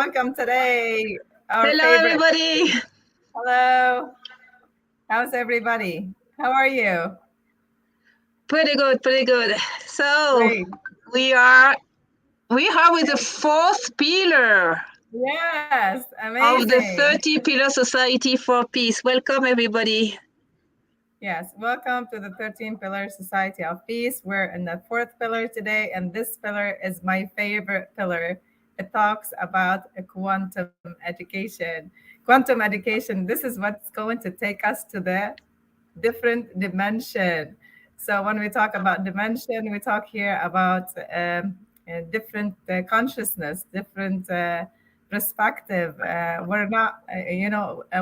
welcome today. Our Hello, favorite. everybody. Hello. How's everybody? How are you? Pretty good, pretty good. So Great. we are with the fourth pillar Yes, of the amazing. 30 Pillar Society for Peace. Welcome, everybody. Yes, welcome to the 13 Pillar Society of Peace. We're in the fourth pillar today, and this pillar is my favorite pillar. It talks about a quantum education. Quantum education, this is what's going to take us to the different dimension. So when we talk about dimension, we talk here about different consciousness, different perspective. We're not,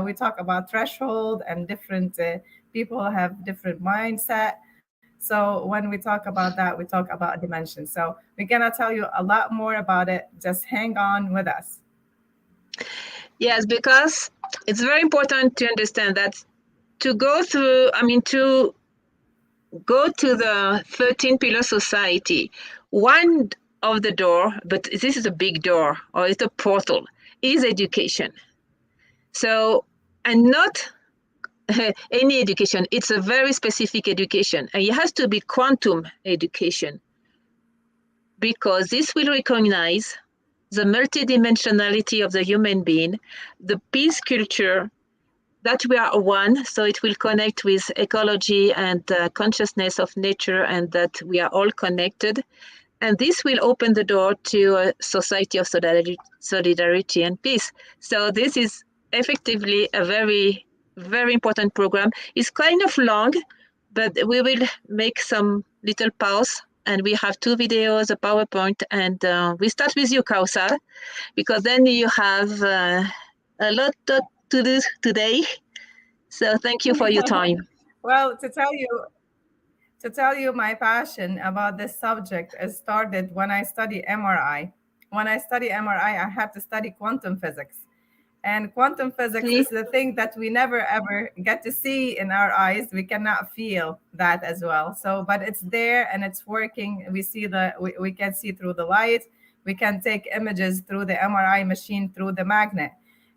we talk about threshold and different people have different mindset. So when we talk about that, we talk about dimension. So we're gonna tell you a lot more about it. Just hang on with us. Yes, because it's very important to understand that to go through, to go to the 13 Pillar Society, one of the door, but this is a big door or it's a portal, is education. So, and not any education. It's a very specific education, and it has to be quantum education because this will recognize the multidimensionality of the human being, the peace culture, that we are one, so it will connect with ecology and consciousness of nature, and that we are all connected. And this will open the door to a society of solidarity and peace. So this is effectively a very, very important program. It's kind of long, but we will make some little pause. And we have two videos, a PowerPoint, and we start with you, Kausar, because then you have a lot to do today. So thank you for your time. Well, to tell you my passion about this subject is started when I study MRI. When I study MRI, I have to study quantum physics. And quantum physics See? is the thing that we never ever get to see in our eyes. We cannot feel that as well. So, but it's there and it's working. We can see through the light. We can take images through the MRI machine through the magnet.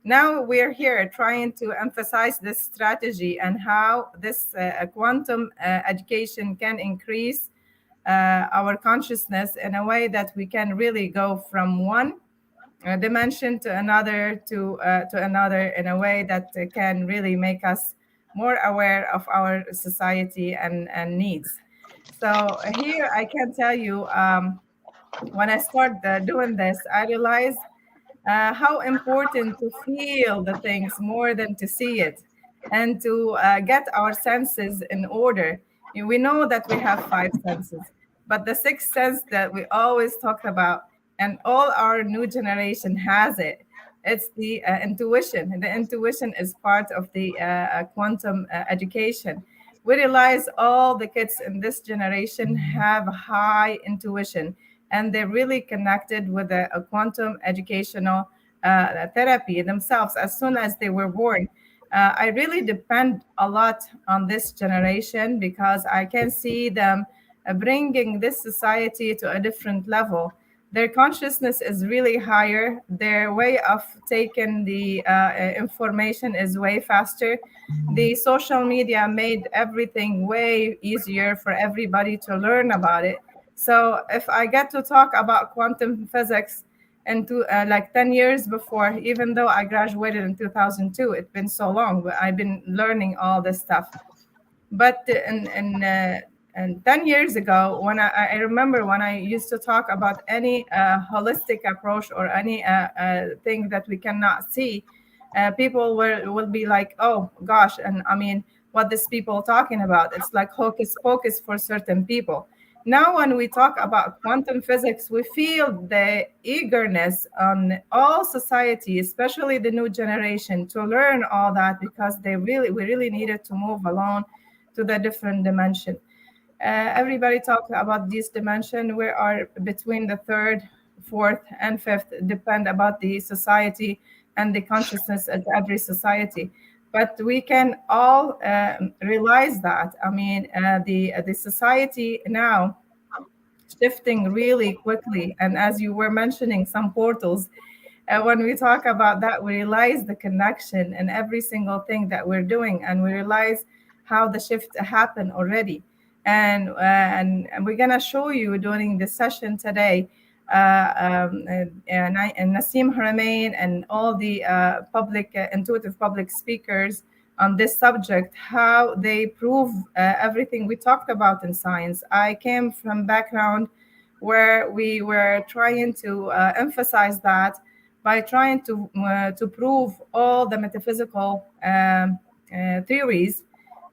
Now we're here trying to emphasize this strategy and how this quantum education can increase our consciousness in a way that we can really go from one dimension to another in a way that can really make us more aware of our society and needs. So here I can tell you, when I start doing this, I realize how important to feel the things more than to see it, and to get our senses in order. We know that we have five senses, but the sixth sense that we always talk about, and all our new generation has it, it's the intuition. And the intuition is part of the quantum education. We realize all the kids in this generation have high intuition, and they're really connected with a quantum educational therapy themselves as soon as they were born. I really depend a lot on this generation because I can see them bringing this society to a different level. Their consciousness is really higher. Their way of taking the information is way faster. The social media made everything way easier for everybody to learn about it. So if I get to talk about quantum physics into like 10 years before, even though I graduated in 2002, it's been so long, but I've been learning all this stuff. But and 10 years ago, when I remember when I used to talk about any holistic approach or any thing that we cannot see, people will be like, oh gosh, and I mean, what these people talking about? It's like hocus pocus for certain people. Now, when we talk about quantum physics, we feel the eagerness on all society, especially the new generation, to learn all that because we really needed to move along to the different dimension. Everybody talk about this dimension. We are between the third, fourth, and fifth, depend about the society and the consciousness of every society. But we can all realize that. I mean, the society now shifting really quickly, and as you were mentioning, some portals. And when we talk about that, we realize the connection in every single thing that we're doing, and we realize how the shift happened already. And we're gonna show you during the session today, and Nassim Haramein and all the public intuitive public speakers on this subject, how they prove everything we talked about in science. I came from background where we were trying to emphasize that by trying to prove all the metaphysical theories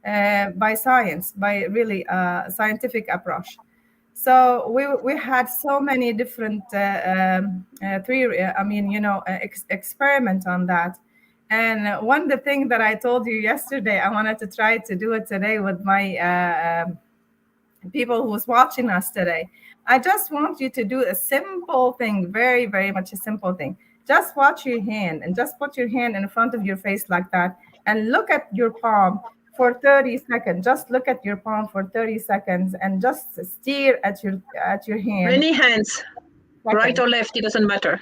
by science, by really scientific approach. So we had so many different theory. I mean, experiment on that. And one the thing that I told you yesterday, I wanted to try to do it today with my people who's watching us today. I just want you to do a simple thing, very, very much a simple thing. Just watch your hand and just put your hand in front of your face like that and look at your palm for 30 seconds. Just look at your palm for 30 seconds and just stare at your hand. Many hands, right Second. or left, it doesn't matter.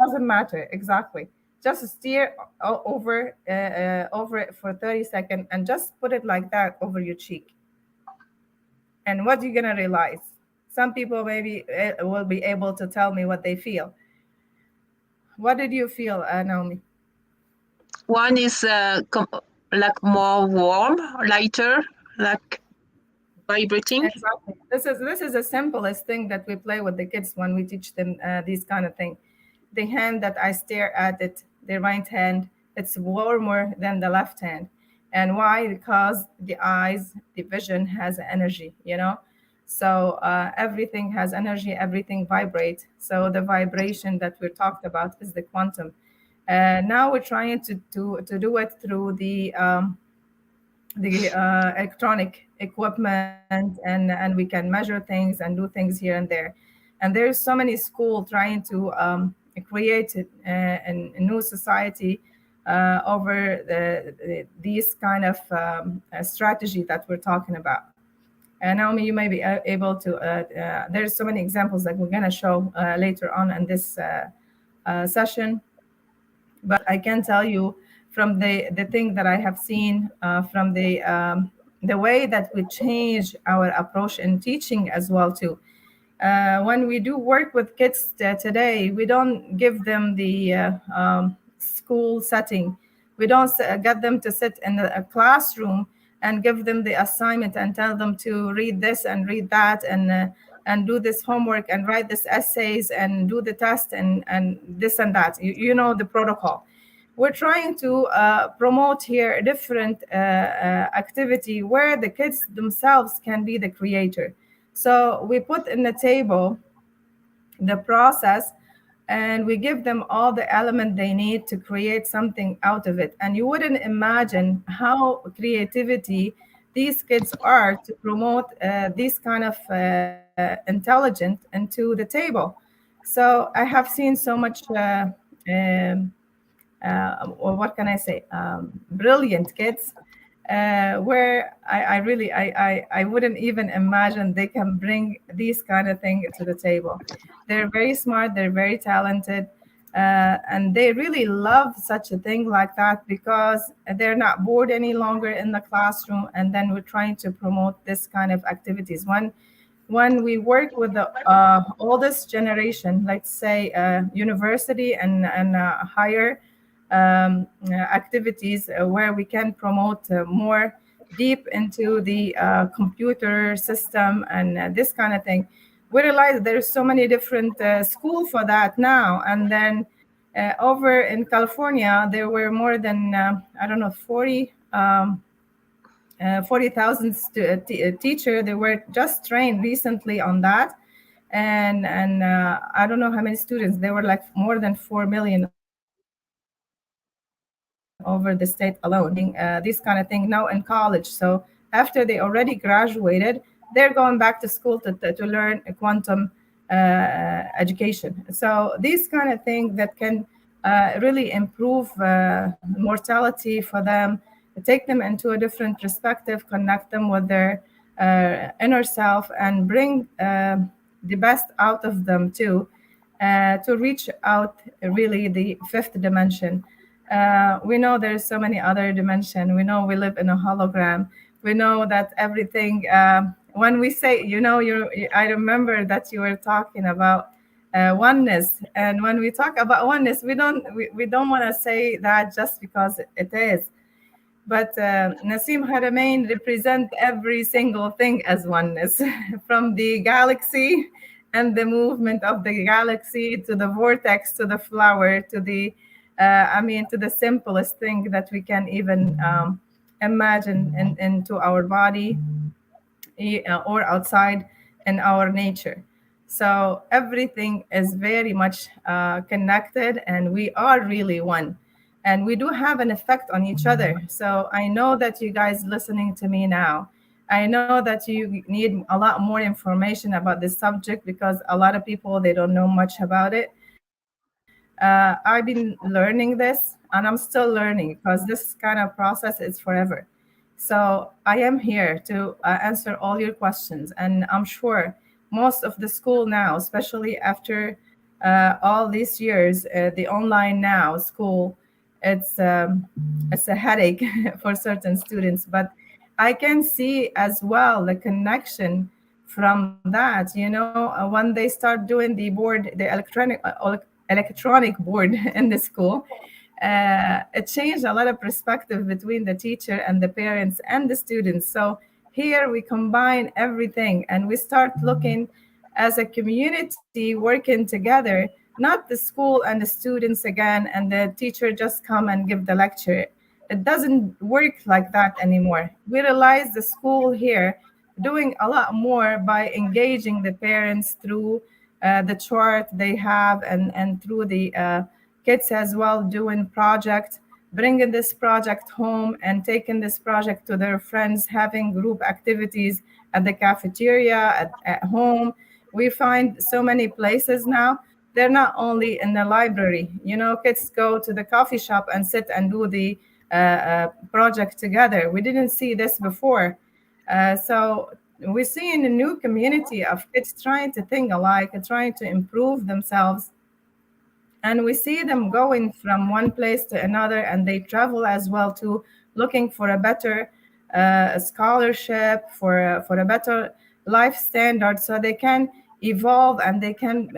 Doesn't matter exactly. Just steer over it for 30 seconds and just put it like that over your cheek. And what you're gonna realize, some people maybe will be able to tell me what they feel. What did you feel, Naomi? One is like more warm, lighter, like vibrating. Exactly. This is the simplest thing that we play with the kids when we teach them these kind of thing. The hand that I stare at it, the right hand, it's warmer than the left hand. And why? Because the eyes, the vision has energy, So everything has energy, everything vibrates. So the vibration that we talked about is the quantum. Now we're trying to do it through the electronic equipment, and we can measure things and do things here and there. And there's so many schools trying to create a new society over these kind of strategy that we're talking about. And Naomi, you may be able to. There's so many examples that we're gonna show later on in this session. But I can tell you from the thing that I have seen from the way that we change our approach in teaching as well too. When we do work with kids today, we don't give them the school setting. We don't get them to sit in a classroom and give them the assignment and tell them to read this and read that and do this homework and write this essays and do the test and this and that. You know the protocol. We're trying to promote here a different activity where the kids themselves can be the creator. So we put in the table the process and we give them all the element they need to create something out of it. And you wouldn't imagine how creativity these kids are to promote this kind of intelligence into the table. So I have seen so much or what can I say, brilliant kids, where I really I wouldn't even imagine they can bring these kind of thing to the table. They're very smart, they're very talented, and they really love such a thing like that because they're not bored any longer in the classroom. And then we're trying to promote this kind of activities. When we work with the oldest generation, let's say university and higher activities where we can promote more deep into the computer system and this kind of thing, we realize there's so many different schools for that now. And then over in California, there were more than, I don't know, 40,000 teacher. They were just trained recently on that. And I don't know how many students. There were like more than 4 million over the state alone. This kind of thing now in college. So after they already graduated, they're going back to school to learn quantum education. So these kind of things that can really improve mortality for them, take them into a different perspective, connect them with their inner self, and bring the best out of them too. to reach out really the fifth dimension. We know there's so many other dimensions. We know we live in a hologram. We know that everything. When we say, I remember that you were talking about oneness, and when we talk about oneness, we don't want to say that just because it is. But Nassim Haramein represent every single thing as oneness, from the galaxy and the movement of the galaxy to the vortex to the flower to the, to the simplest thing that we can even imagine into our body or outside in our nature. So everything is very much connected, and we are really one. And we do have an effect on each other. So I know that you guys listening to me now, I know that you need a lot more information about this subject, because a lot of people, they don't know much about it. I've been learning this, and I'm still learning, because this kind of process is forever. So I am here to answer all your questions, and I'm sure most of the school now, especially after all these years, the online now school, it's it's a headache for certain students. But I can see as well the connection from that. When they start doing the board, the electronic board in the school, it changed a lot of perspective between the teacher and the parents and the students. So here we combine everything, and we start looking as a community working together, not the school and the students again, and the teacher just come and give the lecture. It doesn't work like that anymore. We realize the school here doing a lot more by engaging the parents through the chart they have, and through the kids as well, doing project, bringing this project home and taking this project to their friends, having group activities at the cafeteria, at home. We find so many places now. They're not only in the library. Kids go to the coffee shop and sit and do the project together. We didn't see this before. So we're seeing a new community of kids trying to think alike and trying to improve themselves. And we see them going from one place to another, and they travel as well to looking for a better scholarship, for a better life standard, so they can evolve and they can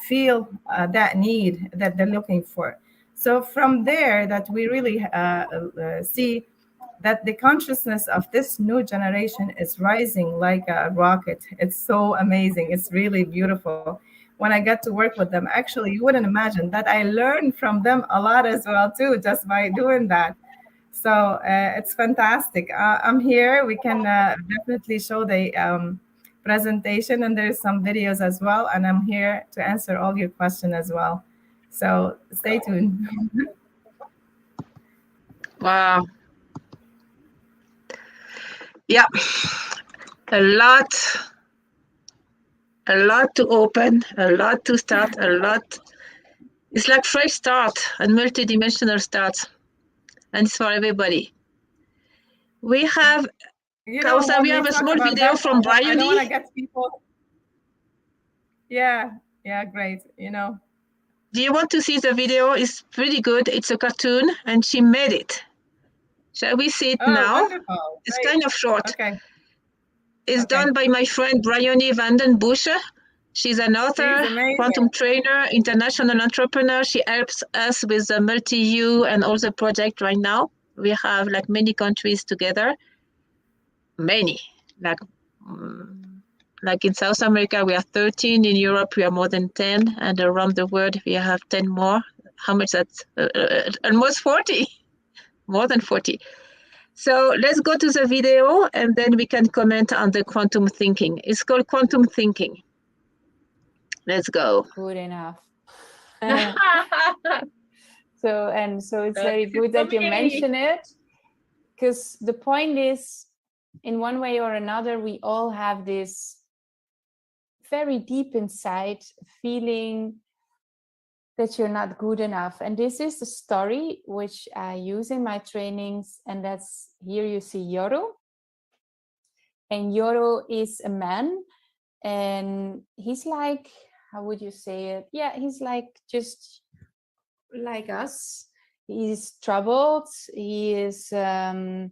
feel that need that they're looking for. So from there, that we really see that the consciousness of this new generation is rising like a rocket. It's so amazing. It's really beautiful. When I get to work with them, actually, you wouldn't imagine that I learn from them a lot as well too, just by doing that. So it's fantastic. I'm here. We can definitely show the presentation, and there's some videos as well. And I'm here to answer all your questions as well. So stay tuned. Wow. Yeah, a lot to open, a lot to start, a lot. It's like fresh start and multidimensional start, and it's for everybody. We have, Kausa, we have a small video from Bryony. I don't want to get people. Yeah, great. Do you want to see the video? It's pretty good. It's a cartoon, and she made it. Shall we see it now? Wonderful. It's kind of short. Okay. It's done by my friend Bryony Vandenbusche. She's an author, quantum trainer, international entrepreneur. She helps us with the Multi-U and all the project right now. We have like many countries together. Many. Like in South America, we are 13. In Europe, we are more than 10. And around the world, we have 10 more. How much that's? Almost 40. More than 40. So let's go to the video, and then we can comment on the quantum thinking. It's called quantum thinking. Let's go. Good enough. So it's very good that you mention it, because the point is, in one way or another, we all have this very deep inside feeling that you're not good enough. And this is the story which I use in my trainings. And that's, here you see Yoro. And Yoro is a man, and he's like how would you say it? Yeah, he's like just like us. He's troubled. He is this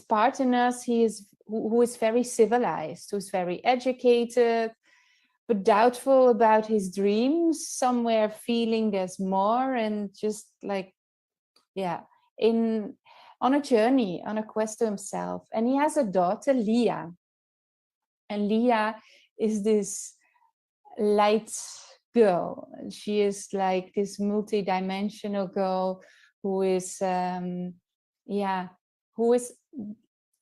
part in us. He is who is very civilized, who's very educated, but doubtful about his dreams. Somewhere feeling there's more, and just like in on a journey, on a quest to himself. And he has a daughter, Leah, and Leah is this light girl. She is like this multi-dimensional girl who is who is,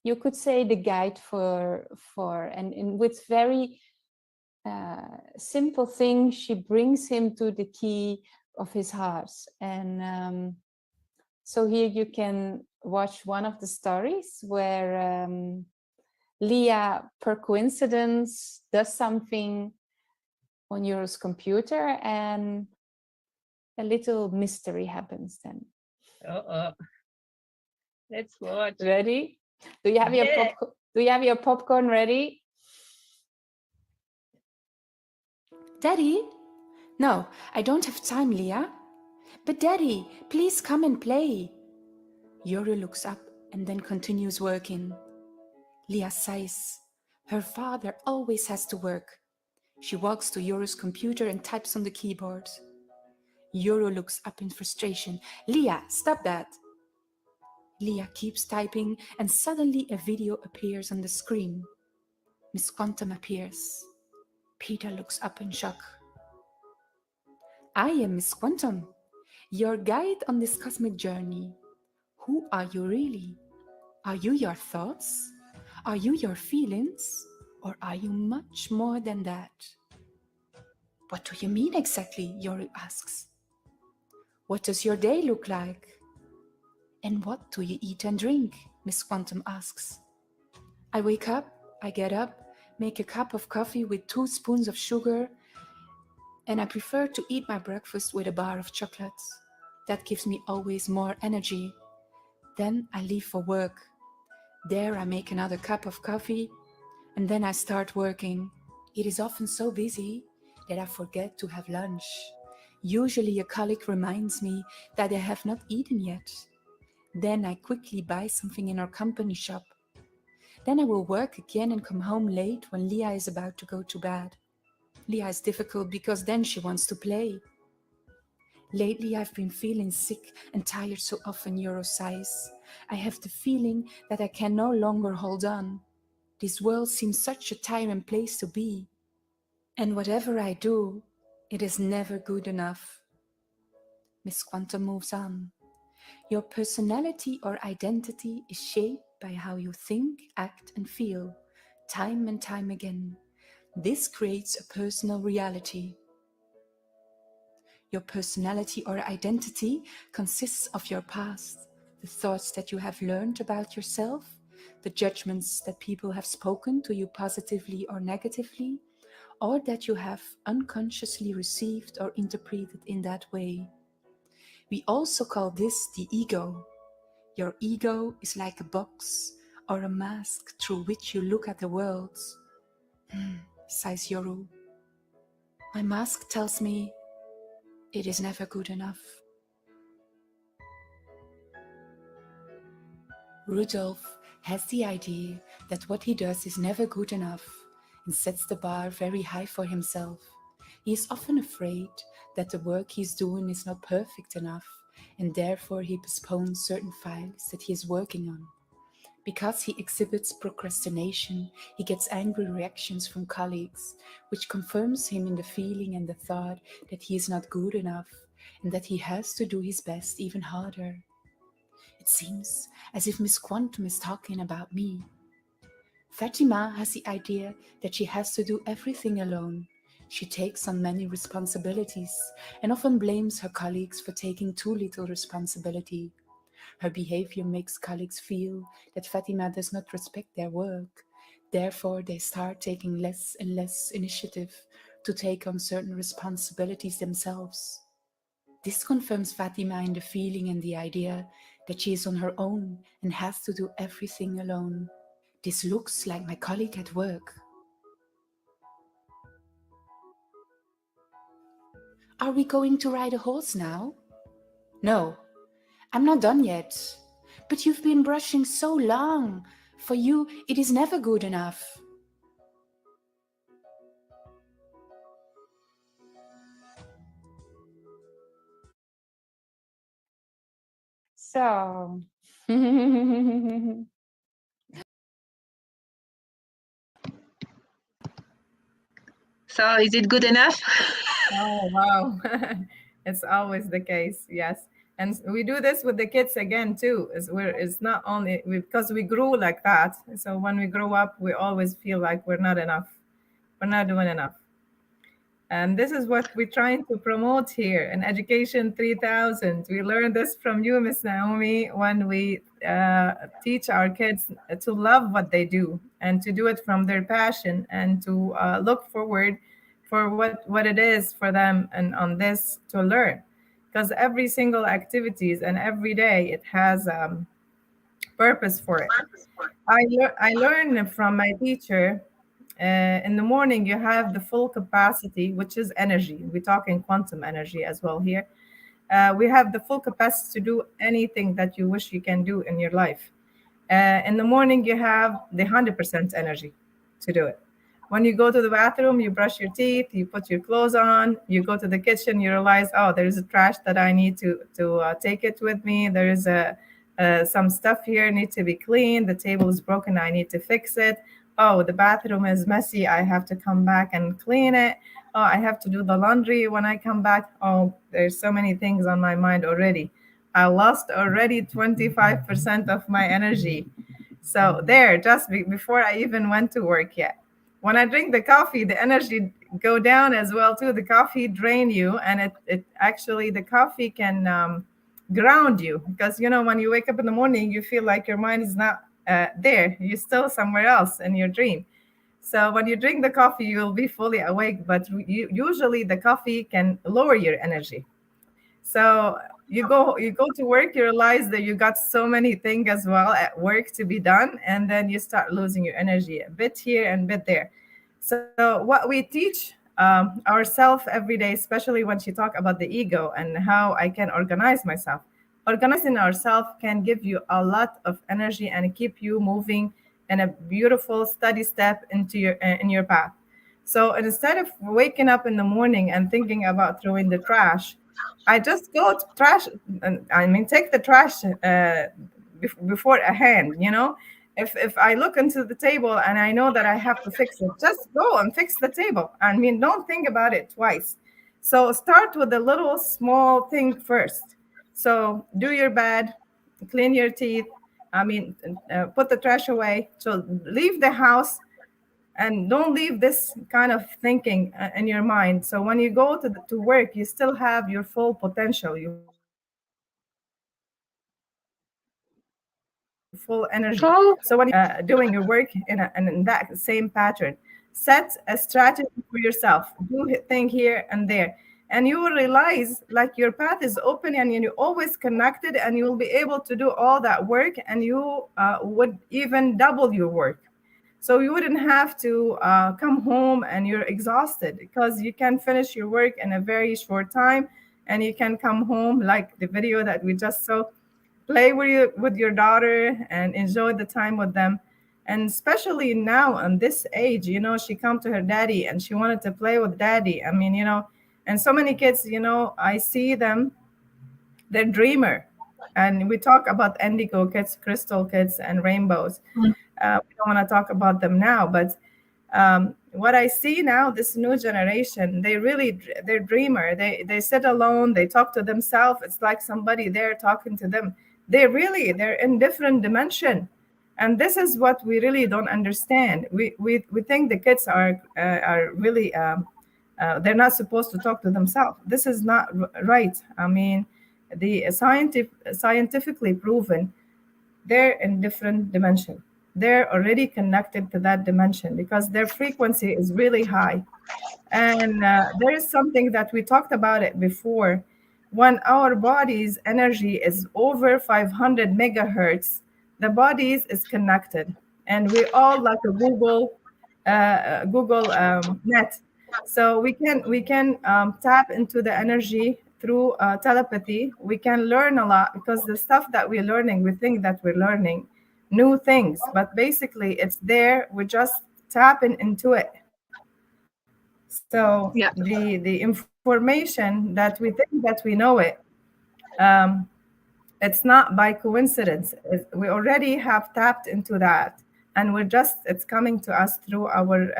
you could say, the guide and with very simple things she brings him to the key of his heart. And so here you can watch one of the stories where Leah, per coincidence, does something on Euro's computer, and a little mystery happens then. Let's watch. Ready? Do you have your popcorn? Do you have your popcorn ready? Daddy? No, I don't have time, Leah. But Daddy, please come and play. Yoru looks up and then continues working. Leah sighs. Her father always has to work. She walks to Yoru's computer and types on the keyboard. Yoru looks up in frustration. Leah, stop that! Leah keeps typing and suddenly a video appears on the screen. Miss Quantum appears. Peter looks up in shock. I am Miss Quantum, your guide on this cosmic journey. Who are you really? Are you your thoughts? Are you your feelings? Or are you much more than that? What do you mean exactly? Yoru asks. What does your day look like? And what do you eat and drink? Miss Quantum asks. I wake up, I get up, make a cup of coffee with 2 spoons of sugar, and I prefer to eat my breakfast with a bar of chocolate. That gives me always more energy. Then I leave for work. There I make another cup of coffee, and then I start working. It is often so busy that I forget to have lunch. Usually a colleague reminds me that I have not eaten yet. Then I quickly buy something in our company shop. Then I will work again and come home late when Leah is about to go to bed. Leah is difficult because then she wants to play. Lately I've been feeling sick and tired so often, Yoru sighs. I have the feeling that I can no longer hold on. This world seems such a tiring place to be. And whatever I do, it is never good enough. Miss Quantum moves on. Your personality or identity is shaped by how you think, act and feel, time and time again. This creates a personal reality. Your personality or identity consists of your past, the thoughts that you have learned about yourself, the judgments that people have spoken to you positively or negatively, or that you have unconsciously received or interpreted in that way. We also call this the ego. Your ego is like a box or a mask through which you look at the world. Sighs Yoru. My mask tells me it is never good enough. Rudolph has the idea that what he does is never good enough and sets the bar very high for himself. He is often afraid that the work he's doing is not perfect enough, and therefore he postpones certain files that he is working on. Because he exhibits procrastination, he gets angry reactions from colleagues, which confirms him in the feeling and the thought that he is not good enough and that he has to do his best even harder. It seems as if Miss Quantum is talking about me. Fatima has the idea that she has to do everything alone. She takes on many responsibilities and often blames her colleagues for taking too little responsibility. Her behavior makes colleagues feel that Fatima does not respect their work. Therefore, they start taking less and less initiative to take on certain responsibilities themselves. This confirms Fatima in the feeling and the idea that she is on her own and has to do everything alone. This looks like my colleague at work. Are we going to ride a horse now? No, I'm not done yet. But you've been brushing so long. For you, it is never good enough. So, So is it good enough? Oh, wow. It's always the case. Yes. And we do this with the kids again too. It's not only because we grew like that. So when we grow up, we always feel like we're not enough. We're not doing enough. And this is what we're trying to promote here in Education 3000. We learned this from you, Miss Naomi, when we teach our kids to love what they do and to do it from their passion and to look forward for what it is for them and on this to learn. Because every single activities and every day it has purpose for it. I learned from my teacher in the morning you have the full capacity, which is energy. We talk in quantum energy as well here. We have the full capacity to do anything that you wish you can do in your life. In the morning you have the 100% energy to do it. When you go to the bathroom, you brush your teeth, you put your clothes on, you go to the kitchen, you realize, oh, there's a trash that I need to take it with me. There is some stuff here need to be cleaned. The table is broken, I need to fix it. Oh, the bathroom is messy, I have to come back and clean it. Oh, I have to do the laundry when I come back. Oh, there's so many things on my mind already. I lost already 25% of my energy. So there, just before I even went to work yet. When I drink the coffee, the energy go down as well too. The coffee drain you, and it actually the coffee can ground you because when you wake up in the morning, you feel like your mind is not there. You're still somewhere else in your dream. So when you drink the coffee, you will be fully awake. But usually the coffee can lower your energy. So you go to work, you realize that you got so many things as well at work to be done, and then you start losing your energy a bit here and a bit there. So what we teach ourselves every day, especially when you talk about the ego and how I can organize myself. Organizing ourselves can give you a lot of energy and keep you moving in a beautiful steady step into your in your path. So instead of waking up in the morning and thinking about throwing the trash, I just go to trash. I mean, take the trash before a hand. If I look into the table and I know that I have to fix it, just go and fix the table. I mean, don't think about it twice. So start with a little small thing first. So do your bed, clean your teeth. I mean, put the trash away. So leave the house and don't leave this kind of thinking in your mind. So when you go to work, you still have your full potential, your full energy. So when you go to work, you still have your full energy. So when you doing your work in that same pattern, set a strategy for yourself. Do thing here and there, and you will realize like your path is open and you're always connected, and you will be able to do all that work, and you would even double your work. So you wouldn't have to come home and you're exhausted because you can finish your work in a very short time, and you can come home like the video that we just saw, play with your daughter and enjoy the time with them. And especially now on this age, she come to her daddy and she wanted to play with daddy. I mean, and so many kids, I see them, they're dreamer. And we talk about indigo kids, crystal kids, and rainbows. We don't want to talk about them now, but what I see now, this new generation, they're dreamer. They sit alone, they talk to themselves. It's like somebody there talking to them. They're in different dimension, and this is what we really don't understand. We think the kids are really they're not supposed to talk to themselves. This is not right. I mean, the scientifically proven, they're in different dimension. They're already connected to that dimension because their frequency is really high. And there is something that we talked about it before. When our body's energy is over 500 megahertz, the bodies is connected, and we all like a Google net. So we can tap into the energy through telepathy. We can learn a lot because the stuff that we're learning, we think that we're learning new things, but basically it's there. We're just tapping into it. So Yeah. the information that we think that we know it, um, it's not by coincidence. We already have tapped into that, and it's coming to us through our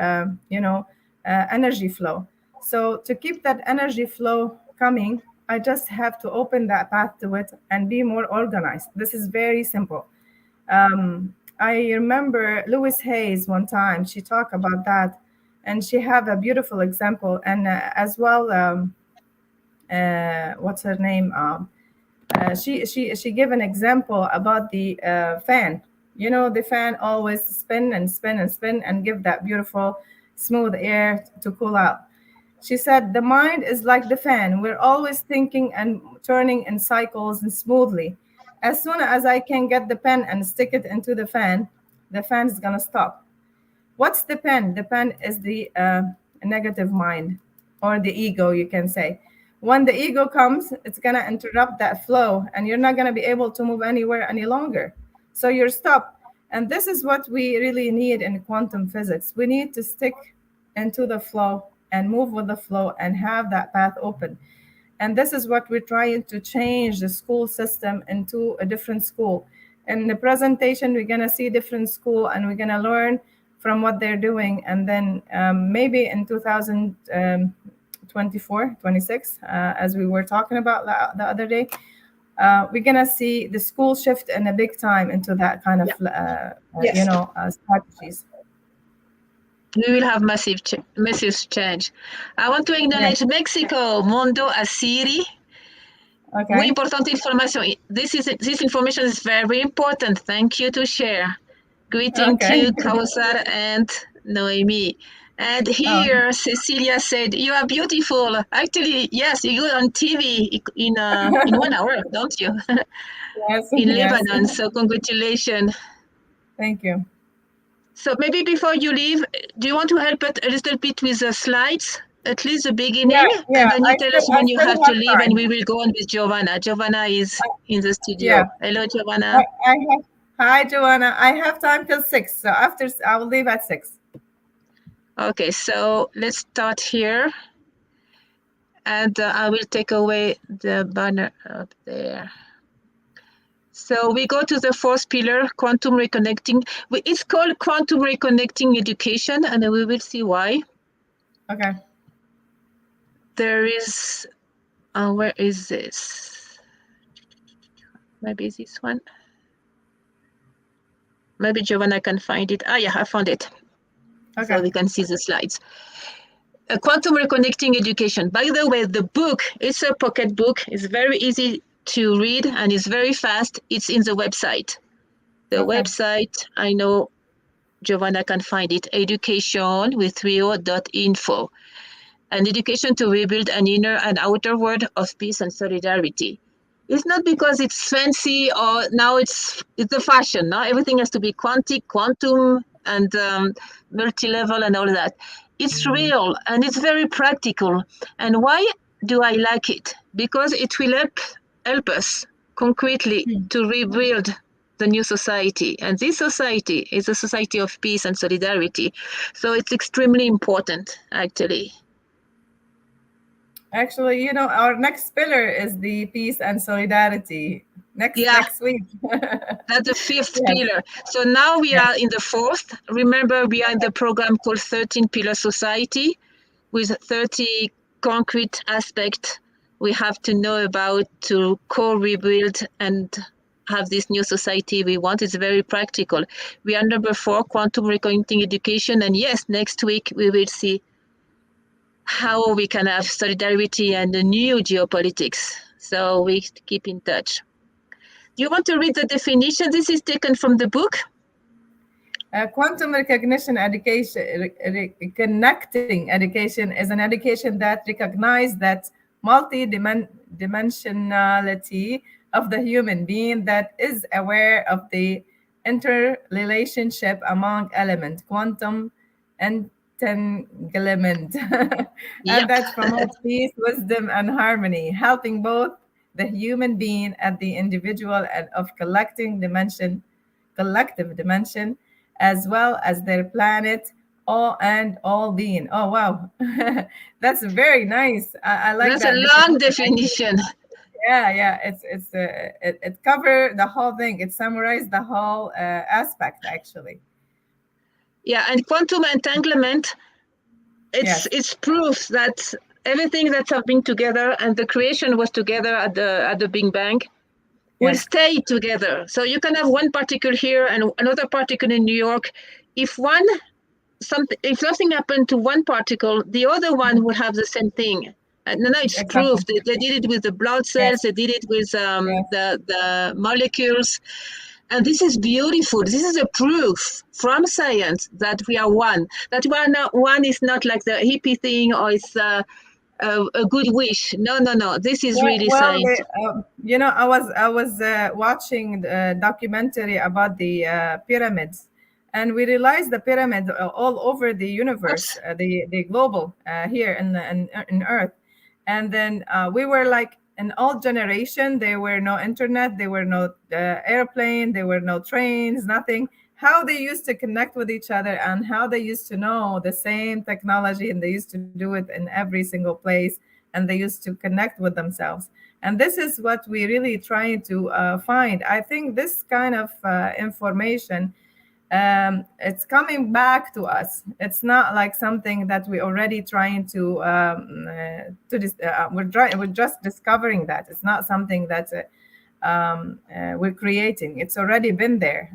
energy flow. So to keep that energy flow coming, I just have to open that path to it and be more organized. This is very simple. I remember Louise Hayes one time, she talked about that, and she have a beautiful example, and as well, what's her name, she gave an example about the fan. You know, the fan always spin and spin and spin and give that beautiful smooth air to cool out. She said the mind is like the fan. We're always thinking and turning in cycles and smoothly. As soon as I can get the pen and stick it into the fan is gonna stop. What's the pen? The pen is the negative mind, or the ego, you can say. When the ego comes, it's going to interrupt that flow, and you're not going to be able to move anywhere any longer. So you're stopped. And this is what we really need in quantum physics. We need to stick into the flow and move with the flow and have that path open. And this is what we're trying to change the school system into a different school. In the presentation, we're going to see different school, and we're going to learn from what they're doing. And then maybe in 2024, 26, as we were talking about the other day, we're going to see the school shift in a big time into that kind of, strategies. We will have massive change. I want to acknowledge Mexico, Mondo Asiri. Okay. Muy importante información. This information is very important. Thank you to share. Greeting to Kausar and Noemi. And here, Cecilia said, "You are beautiful." Actually, yes, you go on TV in 1 hour, don't you? Yes. In Lebanon. So congratulations. Thank you. So maybe before you leave, do you want to help a little bit with the slides? At least the beginning, and then you tell us when you have to leave, and we will go on with Giovanna. Giovanna is in the studio. Yeah. Hello, Giovanna. Hi, Joanna. I have time till 6, so after I will leave at 6. Okay, so let's start here, and I will take away the banner up there. So we go to the fourth pillar, quantum reconnecting. It's called quantum reconnecting education, and we will see why. Okay. There is, where is this? Maybe this one. Maybe Giovanna can find it. Ah, yeah, I found it. Okay. So we can see the slides. Quantum reconnecting education. By the way, the book, it's a pocket book. It's very easy to read and it's very fast. It's in the website. The website, I know Giovanna can find it, education.info. An education to rebuild an inner and outer world of peace and solidarity. It's not because it's fancy or now it's the fashion. Now everything has to be quantum, and multi-level and all that. It's real and it's very practical. And why do I like it? Because it will help us concretely to rebuild the new society. And this society is a society of peace and solidarity. So it's extremely important, actually. Actually, you know, our next pillar is the peace and solidarity. Next week. That's the fifth pillar. So now we are in the fourth. Remember, we are in the program called 13 Pillar Society with 30 concrete aspects we have to know about to co-rebuild and have this new society we want. It's very practical. We are number 4, quantum reconnecting education. And yes, next week we will see how we can have solidarity and a new geopolitics. So we keep in touch. Do you want to read the definition? This is taken from the book. Quantum recognition education, connecting education is an education that recognizes that multi-dimensionality of the human being, that is aware of the interrelationship among elements, quantum and entanglement, and Yep. that promotes peace, wisdom, and harmony, helping both the human being and the individual and of collective dimension, as well as their planet, all being. Oh wow, that's very nice. I like That's a that long definition. definition. Yeah, it covered the whole thing. It summarized the whole aspect actually. Yeah, and quantum entanglement, Yes, it's proof that everything that's been together and the creation was together at the Big Bang will yes, stay together. So you can have one particle here and another particle in New York. If if something happened to one particle, the other one will have the same thing. And no, it's exactly. proof. They did it with the blood Yes, cells. They did it with yes, the molecules. And this is beautiful. This is a proof from science that we are one. That we are not one is not like the hippie thing or it's a good wish. No, no, no. This is yeah, really well, science. I was watching a documentary about the pyramids, and we realized the pyramids all over the universe, Oops. the global here in Earth, and then we were like an old generation. There were no internet, there were no airplane, there were no trains, nothing. How they used to connect with each other and how they used to know the same technology, and they used to do it in every single place, and they used to connect with themselves. And this is what we really trying to find. I think this kind of information, it's coming back to us. It's not like something that we already trying to we're just discovering that. It's not something that we're creating. It's already been there,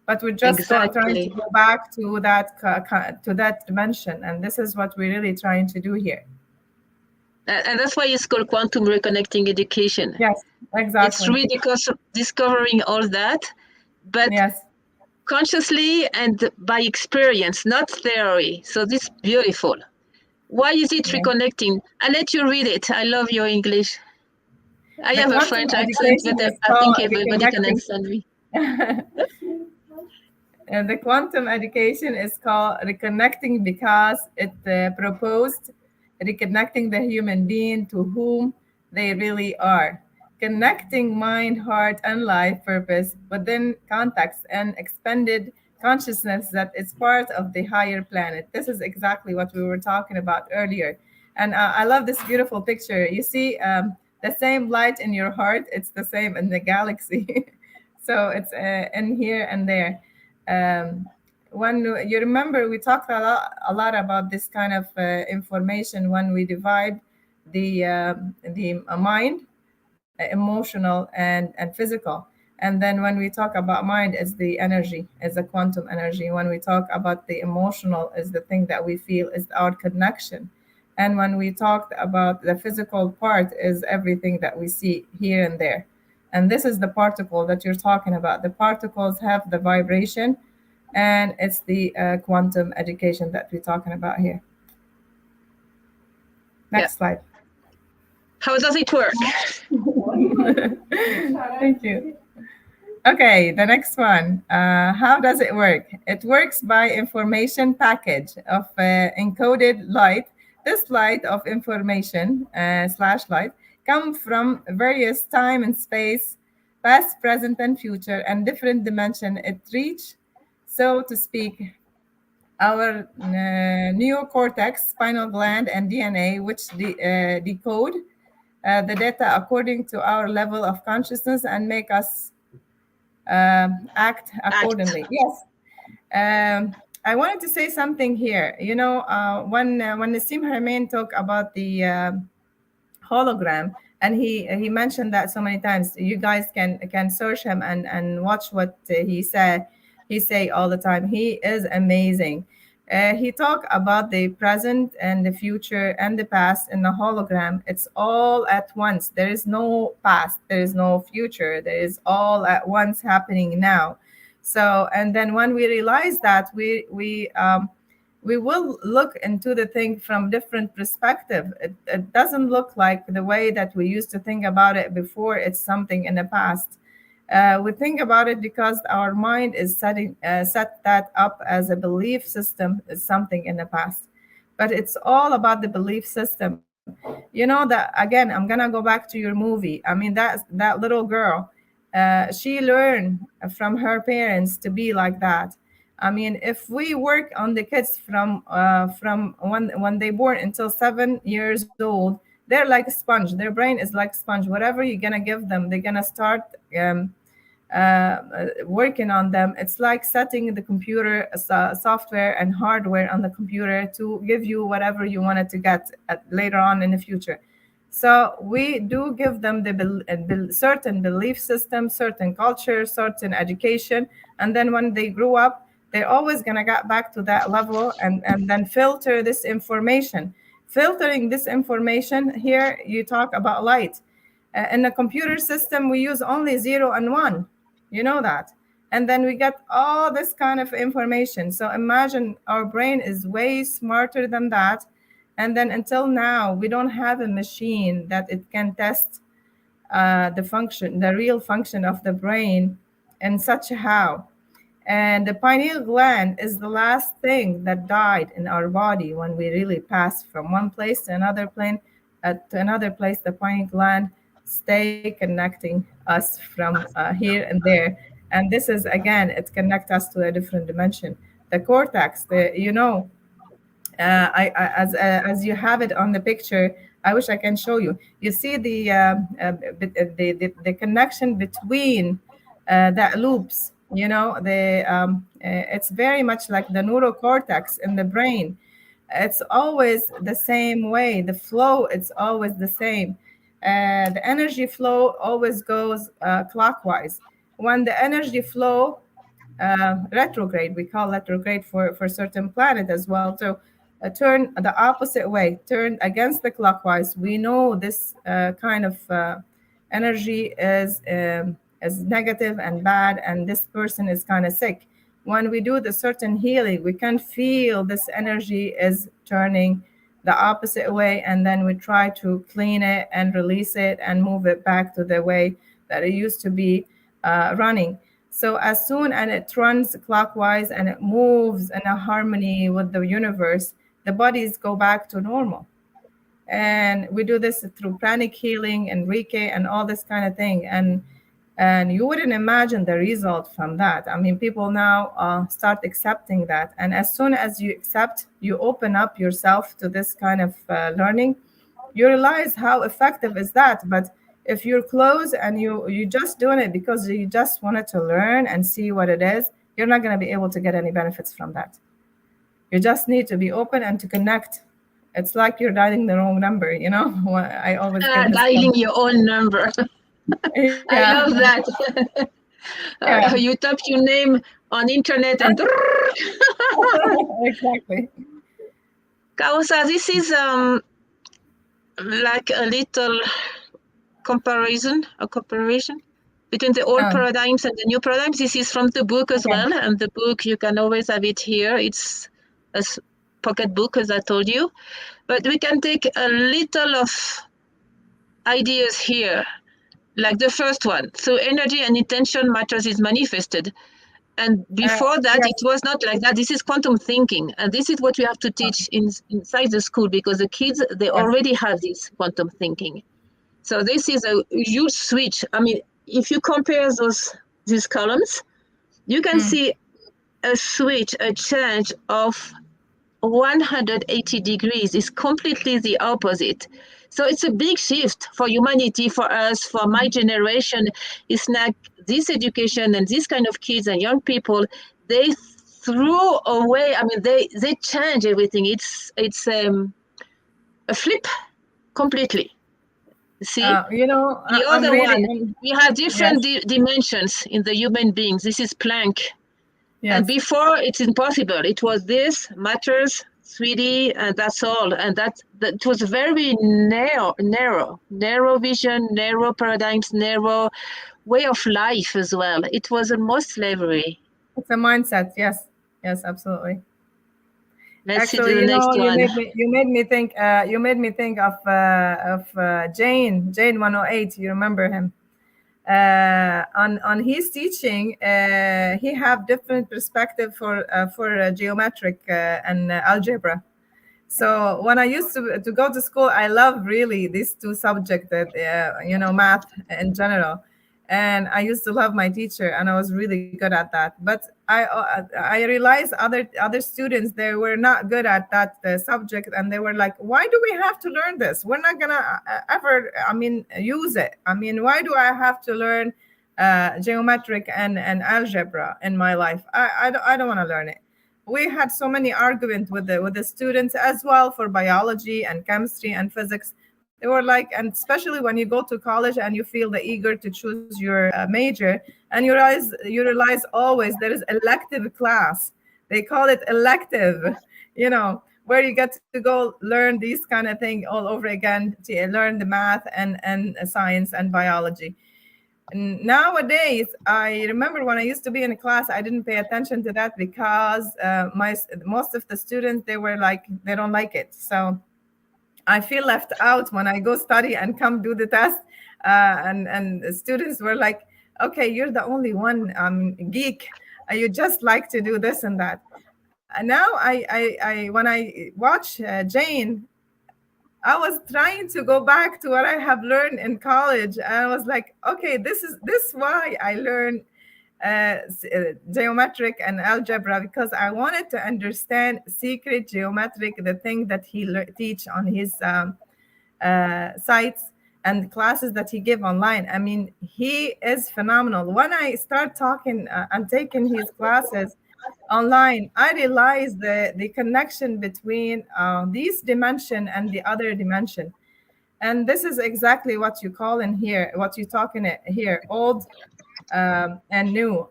but we're just trying to Exactly. go back to that dimension, and this is what we're really trying to do here. And that's why it's called quantum reconnecting education. Yes, It's exactly. really because of discovering all that, but Yes. consciously and by experience, not theory. So this is beautiful. Why is it Yeah. reconnecting? I'll let you read it. I love your English. I The have a quantum French accent, but education is I called think everybody can reconnecting. understand me. And the quantum education is called reconnecting because it proposed reconnecting the human being to whom they really are, connecting mind, heart, and life purpose within context and expanded consciousness that is part of the higher planet. This is exactly what we were talking about earlier. And I love this beautiful picture. You see the same light in your heart, it's the same in the galaxy. So it's in here and there. When you remember, we talked a lot about this kind of information when we divide the mind, emotional and physical. And then when we talk about mind, it's the energy, it's the quantum energy. When we talk about the emotional, is the thing that we feel, is our connection. And when we talked about the physical part, is everything that we see here and there. And this is the particle that you're talking about. The particles have the vibration, and it's the quantum education that we're talking about here. Next slide. How does it work? Thank you. Okay, the next one. How does it work? It works by information package of encoded light. This light of information slash light come from various time and space, past, present, and future, and different dimension it reach, so to speak, our neocortex, spinal gland, and DNA, which decode the data according to our level of consciousness and make us act accordingly. Yes. I wanted to say something here. When Nassim Haramein talked about the hologram, and he mentioned that so many times, you guys can search him and watch what he say all the time. He is amazing. He talked about the present and the future and the past in the hologram. It's all at once. There is no past, there is no future, there is all at once happening now. So, and then when we realize that, we will look into the thing from different perspective. It doesn't look like the way that we used to think about it before. It's something in the past. We think about it because our mind is set that up as a belief system, is something in the past. But it's all about the belief system. That again, I'm gonna go back to your movie. I mean, that little girl, she learned from her parents to be like that. I mean, if we work on the kids from when they born until 7 years old, they're like a sponge. Their brain is like a sponge. Whatever you're gonna give them, they're gonna start working on them. It's like setting the computer software and hardware on the computer to give you whatever you wanted to get later on in the future. So we do give them the certain belief system, certain culture, certain education, and then when they grow up, they're always going to get back to that level and then filter this information. Filtering this information, here you talk about light. In the computer system, we use only 0 and 1. You know that. And then we get all this kind of information. So imagine our brain is way smarter than that. And then until now, we don't have a machine that it can test the real function of the brain and such how. And the pineal gland is the last thing that died in our body when we really pass from one place to another plane, to another place. The pineal gland stay connecting us from here and there. And this is, again, it connects us to a different dimension. The cortex, as you have it on the picture, I wish I can show you. You see the connection between that loops. It's very much like the neurocortex in the brain. It's always the same way. The flow, it's always the same. The energy flow always goes clockwise. When the energy flow retrograde, we call retrograde for certain planet as well. So turn the opposite way, turn against the clockwise. We know this kind of energy is negative and bad, and this person is kind of sick. When we do the certain healing, we can feel this energy is turning the opposite way, and then we try to clean it and release it and move it back to the way that it used to be running. So as soon as it runs clockwise and it moves in a harmony with the universe, the bodies go back to normal. And we do this through pranic healing and Reiki and all this kind of thing. And you wouldn't imagine the result from that. I mean, people now start accepting that. And as soon as you accept, you open up yourself to this kind of learning, you realize how effective is that. But if you're closed and you're just doing it because you just wanted to learn and see what it is, you're not going to be able to get any benefits from that. You just need to be open and to connect. It's like you're dialing the wrong number, I always get dialing your own number. Yeah. I love that. You type your name on internet and exactly. Kausa, this is like a little comparison between the old paradigms and the new paradigms. This is from the book as well, and the book, you can always have it here. It's a pocket book, as I told you, but we can take a little of ideas here, like the first one. So energy and intention matters is manifested. And before that, it was not like that. This is quantum thinking. And this is what we have to teach inside the school, because the kids, they already have this quantum thinking. So this is a huge switch. I mean, if you compare these columns, you can see a switch, a change of 180 degrees. Is completely the opposite. So it's a big shift for humanity, for us, for my generation. It's like this education and this kind of kids and young people, they threw away, I mean, they change everything. It's a flip completely. See, the other one, we have different dimensions in the human beings. This is Planck. Yes. And before, it's impossible. It was this, matters, 3D, and that's all. And that was very narrow vision, narrow paradigms, narrow way of life as well. It was almost slavery. It's a mindset. Yes, absolutely. Let's see the next one. You made me think. You made me think of Jane 108. You remember him? On his teaching, he have different perspective for geometric and algebra. So when I used to go to school, I love really these two subjects, that math in general. And I used to love my teacher, and I was really good at that. But I realized other students, they were not good at that subject, and they were like, "Why do we have to learn this? We're not gonna ever, use it. Why do I have to learn geometric and algebra in my life? I don't want to learn it." We had so many arguments with the students as well for biology and chemistry and physics. They were like, and especially when you go to college and you feel the eager to choose your major, and you realize always there is elective class. They call it elective, where you get to go learn these kind of thing all over again, to learn the math and science and biology. Nowadays, I remember when I used to be in a class, I didn't pay attention to that because most of the students, they were like, they don't like it. So I feel left out when I go study and come do the test. And the students were like, "Okay, you're the only one geek. You just like to do this and that." And now I when I watch Jane, I was trying to go back to what I have learned in college, and I was like, okay, this why I learned geometric and algebra, because I wanted to understand secret geometric, the thing that he teach on his sites and classes that he give online. He is phenomenal. When I start talking and taking his classes online, I realized the connection between this dimension and the other dimension. And this is exactly what you call in here, what you talk in it here, old and new.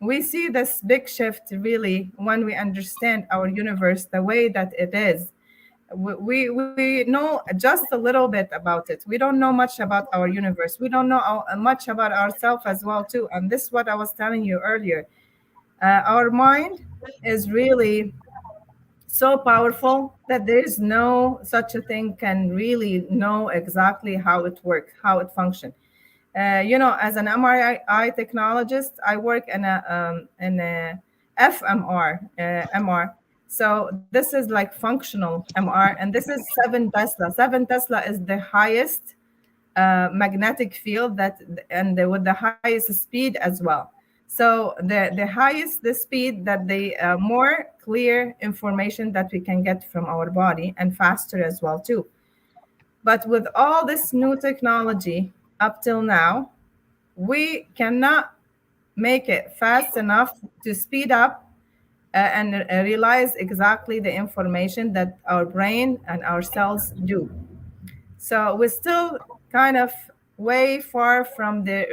We see this big shift really when we understand our universe the way that it is. We know just a little bit about it. We don't know much about our universe. We don't know much about ourselves as well too. And this is what I was telling you earlier. Our mind is really so powerful that there is no such a thing can really know exactly how it works, how it functions. As an MRI technologist, I work in a FMR, MR. So this is like functional MR, and this is 7 Tesla. 7 Tesla is the highest magnetic field with the highest speed as well. So the highest the speed, that the more clear information that we can get from our body, and faster as well too. But with all this new technology up till now, we cannot make it fast enough to speed up and realize exactly the information that our brain and our cells do. So we're still kind of way far from the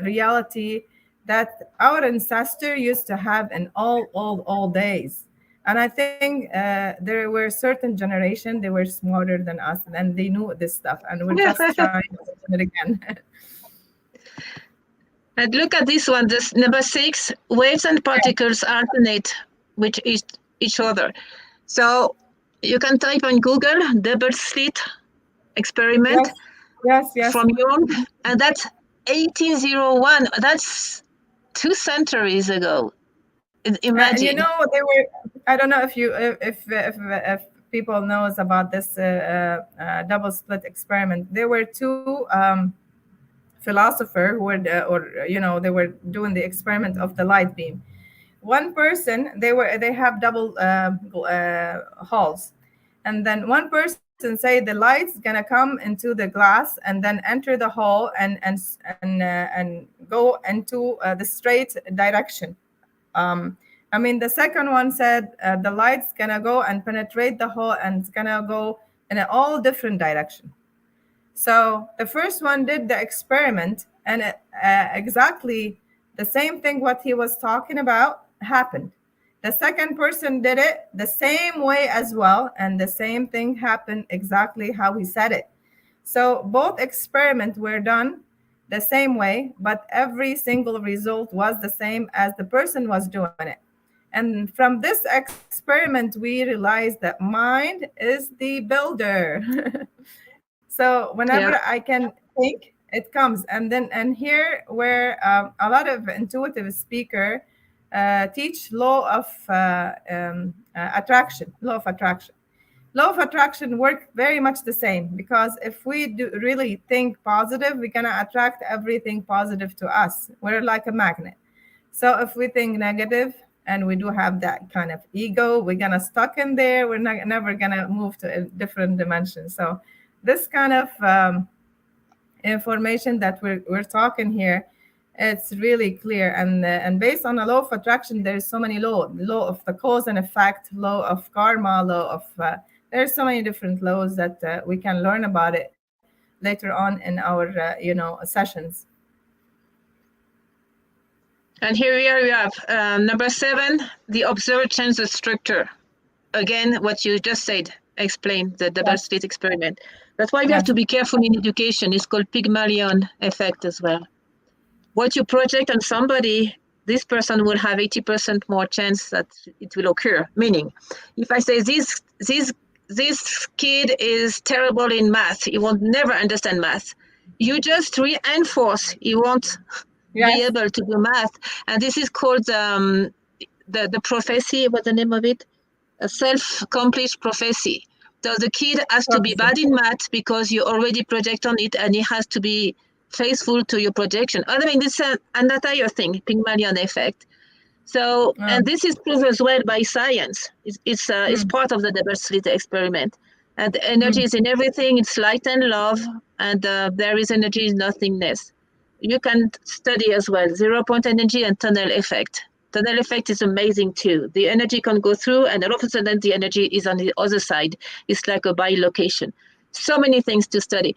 reality that our ancestor used to have in all days. And I think there were certain generation, they were smarter than us, and they knew this stuff, and we're just trying to learn it again. And look at this one, this number 6, waves and particles alternate with each other. So you can type on Google double slit experiment Yes. from Jung, and that's 1801. That's 2 centuries ago. Imagine. They were. I don't know if people knows about this double slit experiment. There were two philosophers who were, they were doing the experiment of the light beam. One person, they have double halls, and then one person say the light's gonna come into the glass and then enter the hall and go into the straight direction. The second one said the light's gonna go and penetrate the hole, and it's gonna go in all different direction. So the first one did the experiment, and exactly the same thing what he was talking about happened. The second person did it the same way as well, and the same thing happened exactly how he said it. So both experiments were done the same way, but every single result was the same as the person was doing it. And from this experiment, we realized that mind is the builder. So whenever I can think it comes. And here where a lot of intuitive speaker teach law of attraction. Law of attraction work very much the same, because if we do really think positive, we're gonna attract everything positive to us. We're like a magnet. So if we think negative and we do have that kind of ego, we're gonna stuck in there. We're not never gonna move to a different dimension. So this kind of information that we're talking here, it's really clear. And based on the law of attraction, there's so many law of the cause and effect, law of karma, law of there's so many different laws that we can learn about it later on in our sessions. And here we have number 7, the observer changes the structure. Again, what you just said, explain the double slit experiment. That's why we have to be careful in education. It's called Pygmalion effect as well. What you project on somebody, this person will have 80% more chance that it will occur. Meaning, if I say this kid is terrible in math, he won't never understand math. You just reinforce he won't be able to do math. And this is called the prophecy. What's the name of it? A self-accomplished prophecy. So the kid has to be bad in math because you already project on it, and he has to be faithful to your projection. I mean, this is an entire thing, Pygmalion effect. So, and this is proved as well by science. It's part of the double slit experiment. And the energy is in everything. It's light and love, and there is energy in nothingness. You can study as well 0-point energy and tunnel effect. Tunnel effect is amazing too. The energy can go through, and all of a sudden the energy is on the other side. It's like a bilocation. So many things to study.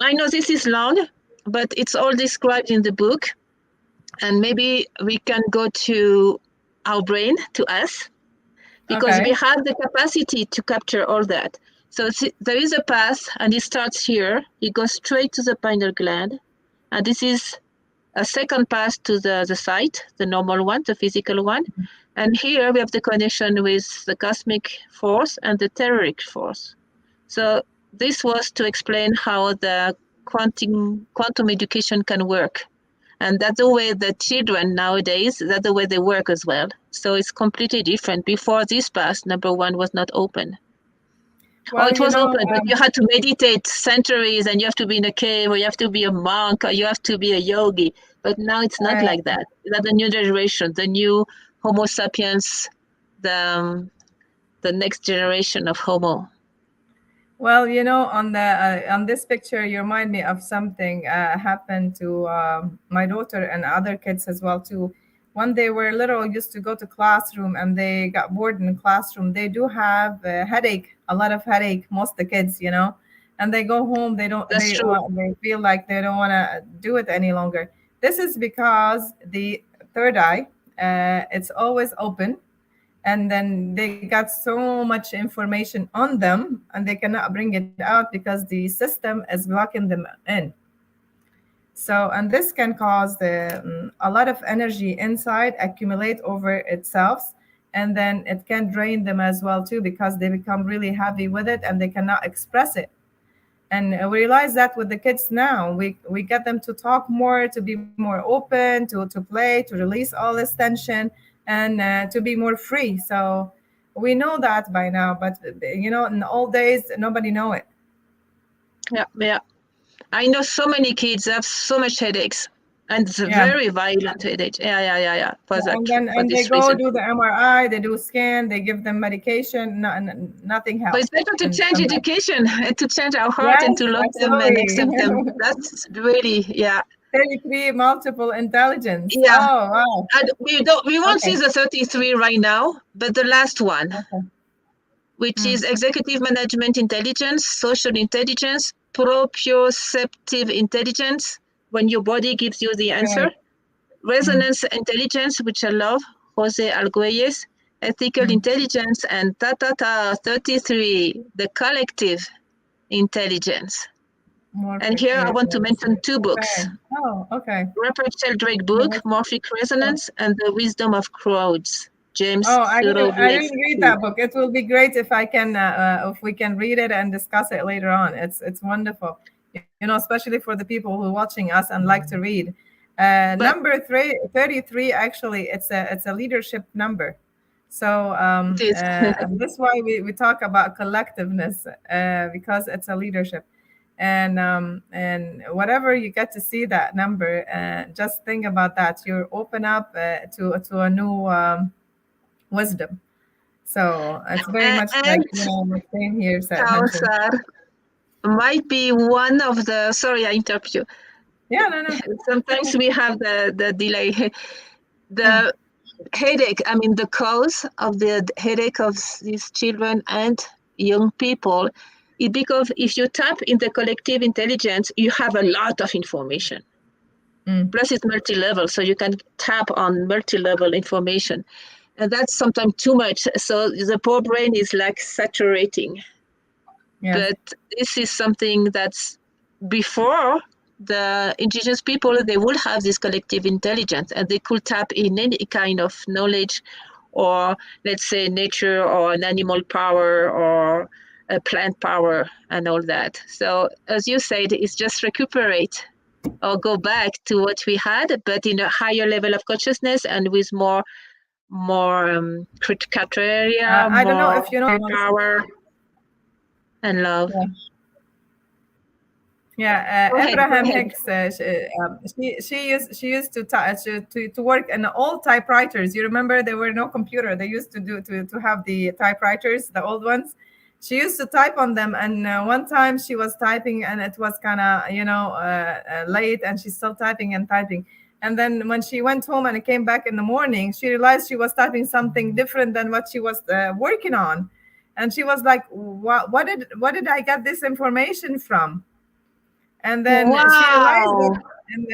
I know this is long, but it's all described in the book. And maybe we can go to our brain, to us, because we have the capacity to capture all that. So there is a path, and it starts here. It goes straight to the pineal gland. And this is a second pass to the site, the normal one, the physical one. And here we have the connection with the cosmic force and the telluric force. So this was to explain how the quantum education can work. And that's the way the children nowadays, that's the way they work as well. So it's completely different. Before this pass, number 1 was not open. Well, it was open, but you had to meditate centuries, and you have to be in a cave, or you have to be a monk, or you have to be a yogi. But now it's not like that. That's the new generation, the new Homo sapiens, the next generation of Homo. Well, on this picture, you remind me of something happened to my daughter and other kids as well too. When they were little, used to go to classroom, and they got bored in the classroom. They do have a headache, a lot of headache. Most of the kids, and they go home. They feel like they don't want to do it any longer. This is because the third eye, it's always open. And then they got so much information on them, and they cannot bring it out because the system is blocking them in. So, and this can cause a lot of energy inside accumulate over itself, and then it can drain them as well too, because they become really heavy with it and they cannot express it. And we realize that with the kids now, we get them to talk more, to be more open, to play, to release all this tension, and to be more free. So we know that by now, but in the old days, nobody know it. Yeah. I know so many kids have so much headaches, and it's a very violent headache. Yeah. And they go do the MRI, they do scan, they give them medication, nothing helps. But it's better to change education, and to change our heart, and to love them and accept them. That's really, 33 multiple intelligence. Yeah. Oh, wow. And we won't see the 33 right now, but the last one, which is executive management intelligence, social intelligence, proprioceptive intelligence, when your body gives you the answer, resonance intelligence, which I love, Jose Alguelles, ethical intelligence, and 33, the collective intelligence. And here I want to mention 2 books. Rupert Sheldrake book, Morphic Resonance, and The Wisdom of Crowds. James. I didn't read that book. It will be great if we can read it and discuss it later on. It's wonderful. especially for the people who are watching us and like to read. But Number 33, actually, it's a leadership number. So it is. and that's why we talk about collectiveness, because it's a leadership. And whatever you get to see that number, just think about that. You're open up to a new wisdom. So it's very much like, And what Shane here mentioned. Kausar might be one of the, sorry, I interrupt you. Yeah, no. Sometimes we have the delay. The headache, I mean, the cause of the headache of these children and young people is because if you tap in the collective intelligence, you have a lot of information. Plus it's multi-level, so you can tap on multi-level information. And that's sometimes too much. So the poor brain is like saturating. Yes. But this is something that's before the indigenous people, they would have this collective intelligence and they could tap in any kind of knowledge, or let's say nature or an animal power or a plant power and all that. So as you said, it's just recuperate or go back to what we had, but in a higher level of consciousness and with more critical area, I don't know if you know power and love. Yeah, Go ahead, Abraham go ahead. Hicks. She used to work in old typewriters. You remember there were no computer. They used to have the typewriters, the old ones. She used to type on them, and one time she was typing, and it was kind of late, and she's still typing and typing. And then when she went home and came back in the morning, she realized she was typing something different than what she was working on, and she was like, "What did I get this information from?" And then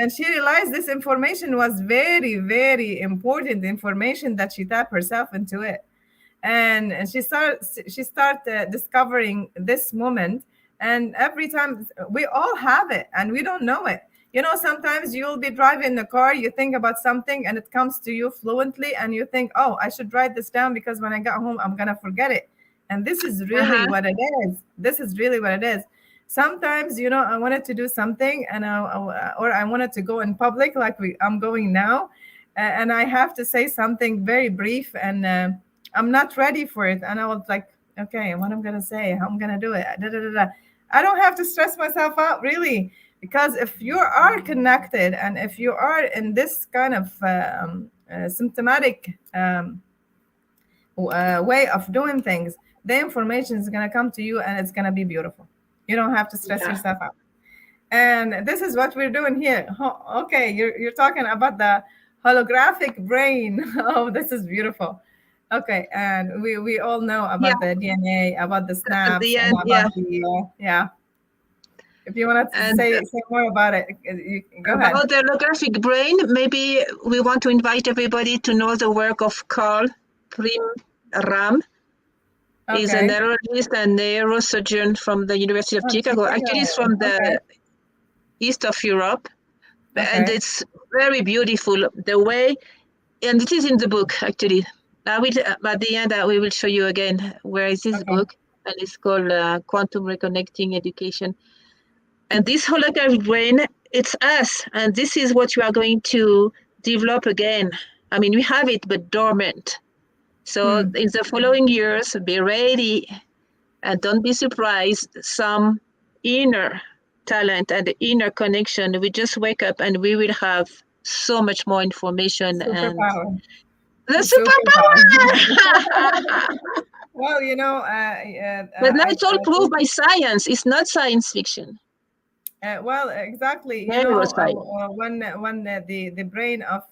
she realized this information was very, very important information that she tapped herself into it. And she started discovering this moment. And every time we all have it and we don't know it. Sometimes you'll be driving the car, you think about something and it comes to you fluently and you think, oh, I should write this down because when I get home, I'm going to forget it. And this is really what it is. This is really what it is. Sometimes, I wanted to do something and or I wanted to go in public like I'm going now. And I have to say something very brief and I'm not ready for it. And I was like, okay, what I'm going to say, how I'm going to do it. I don't have to stress myself out, really. Because if you are connected and if you are in this kind of symptomatic way of doing things, the information is going to come to you and it's going to be beautiful. You don't have to stress yourself out. And this is what we're doing here. Okay, you're talking about the holographic brain. Oh, this is beautiful. Okay, and we all know about the DNA, about the snaps, and about the If you want to say more about it, go ahead. About the holographic brain, maybe we want to invite everybody to know the work of Carl Prim-Ram. Okay. He's a neurologist and neurosurgeon from the University of Chicago. Actually, he's from the east of Europe. And it's very beautiful, the way, and it is in the book, actually. At the end, we will show you again where is this book, and it's called Quantum Reconnecting Education. And this holographic brain, it's us, and this is what we are going to develop again. I mean, we have it, but dormant. So in the following years, be ready and don't be surprised. Some inner talent and the inner connection, we just wake up and we will have so much more information. Superpower. The superpower! Well, but now it's all proved by science. It's not science fiction. Well, exactly. When the brain of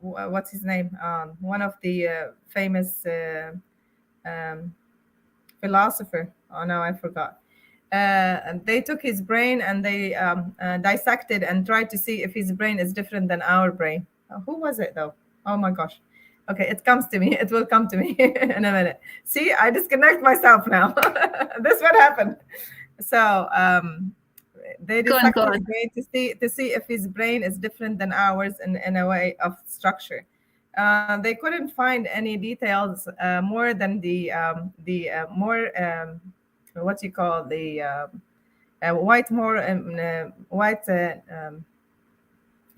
what's his name? One of the famous philosopher. Oh no, I forgot. And they took his brain and they dissected and tried to see if his brain is different than our brain. Who was it though? Oh my gosh. Okay, it comes to me. It will come to me in a minute. See, I disconnect myself now. This what happened. So they dissected his brain to see if his brain is different than ours in a way of structure. They couldn't find any details more than the more what you call the white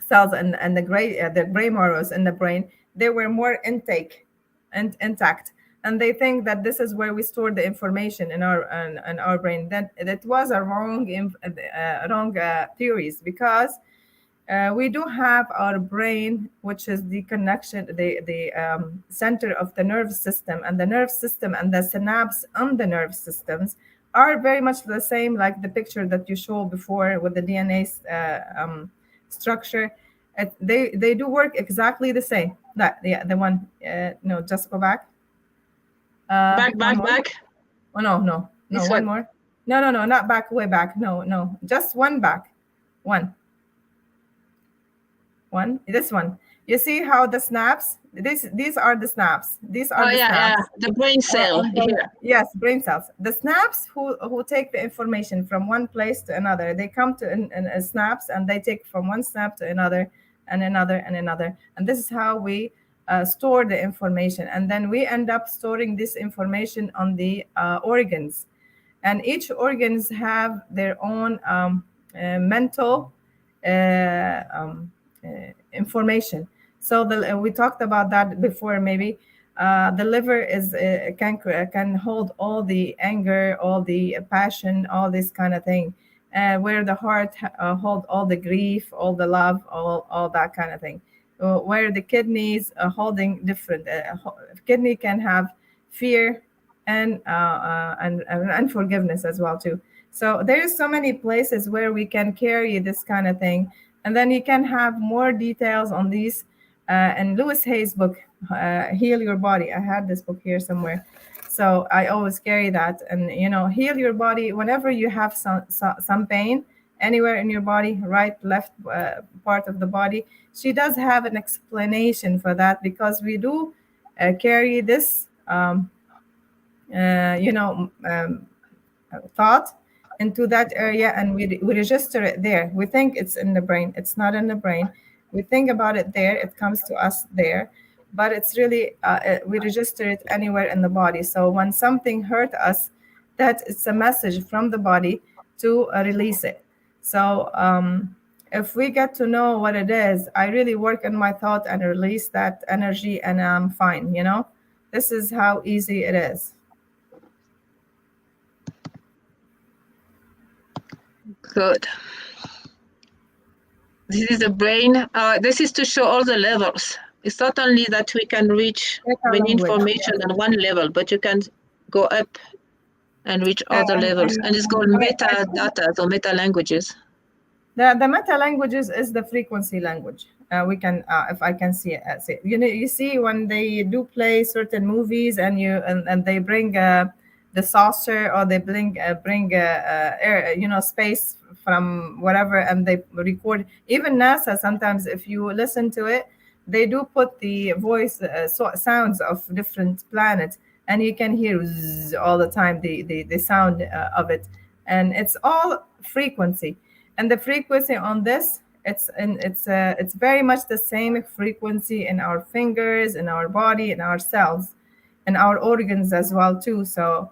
cells and the gray marrows in the brain, they were more intake and intact, and they think that this is where we store the information in our brain. That was a wrong theories, because we do have our brain, which is the connection, the center of the nerve system, and the nerve system and the synapse on the nerve systems are very much the same, like the picture that you showed before with the DNA structure. They do work exactly the same. The one. No, just go back. Back. Oh, no, This one one. more. No, not back, way back. No, just one back. One. This one. You see how the snaps? These are the snaps. These are the snaps. The brain cell here. Yes, brain cells. The snaps who take the information from one place to another. They come to in snaps, and they take from one snap to another and another and another. And this is how we store the information. And then we end up storing this information on the organs. And each organs have their own mental information. So we talked about that before. Maybe the liver can hold all the anger, all the passion, all this kind of thing, where the heart hold all the grief, all the love, all that kind of thing. Where the kidneys are holding different. Kidney can have fear and forgiveness as well too. So there's so many places where we can carry this kind of thing. And then you can have more details on these in Louis Hay's book, Heal Your Body. I had this book here somewhere. So I always carry that. And, heal your body whenever you have some pain anywhere in your body, right, left part of the body. She does have an explanation for that, because we do carry this, thought into that area, and we register it there. We think it's in the brain. It's not in the brain. We think about it there. It comes to us there, but it's really we register it anywhere in the body. So when something hurt us, that it's a message from the body to release it. So if we get to know what it is, I really work on my thought and release that energy, and I'm fine. This is how easy it is. Good. This is the brain. This is to show all the levels. It's not only that we can reach many information on one level, but you can go up and reach other levels. And it's called meta data or meta languages. The meta languages is the frequency language. We can, if I can see it, you see when they do play certain movies, and they bring the saucer, or they bring air, space from whatever, and they record. Even NASA, sometimes if you listen to it, they do put the voice sounds of different planets, and you can hear all the time the sound of it, and it's all frequency. And the frequency on this, it's very much the same frequency in our fingers, in our body, in our cells, in our organs as well too. So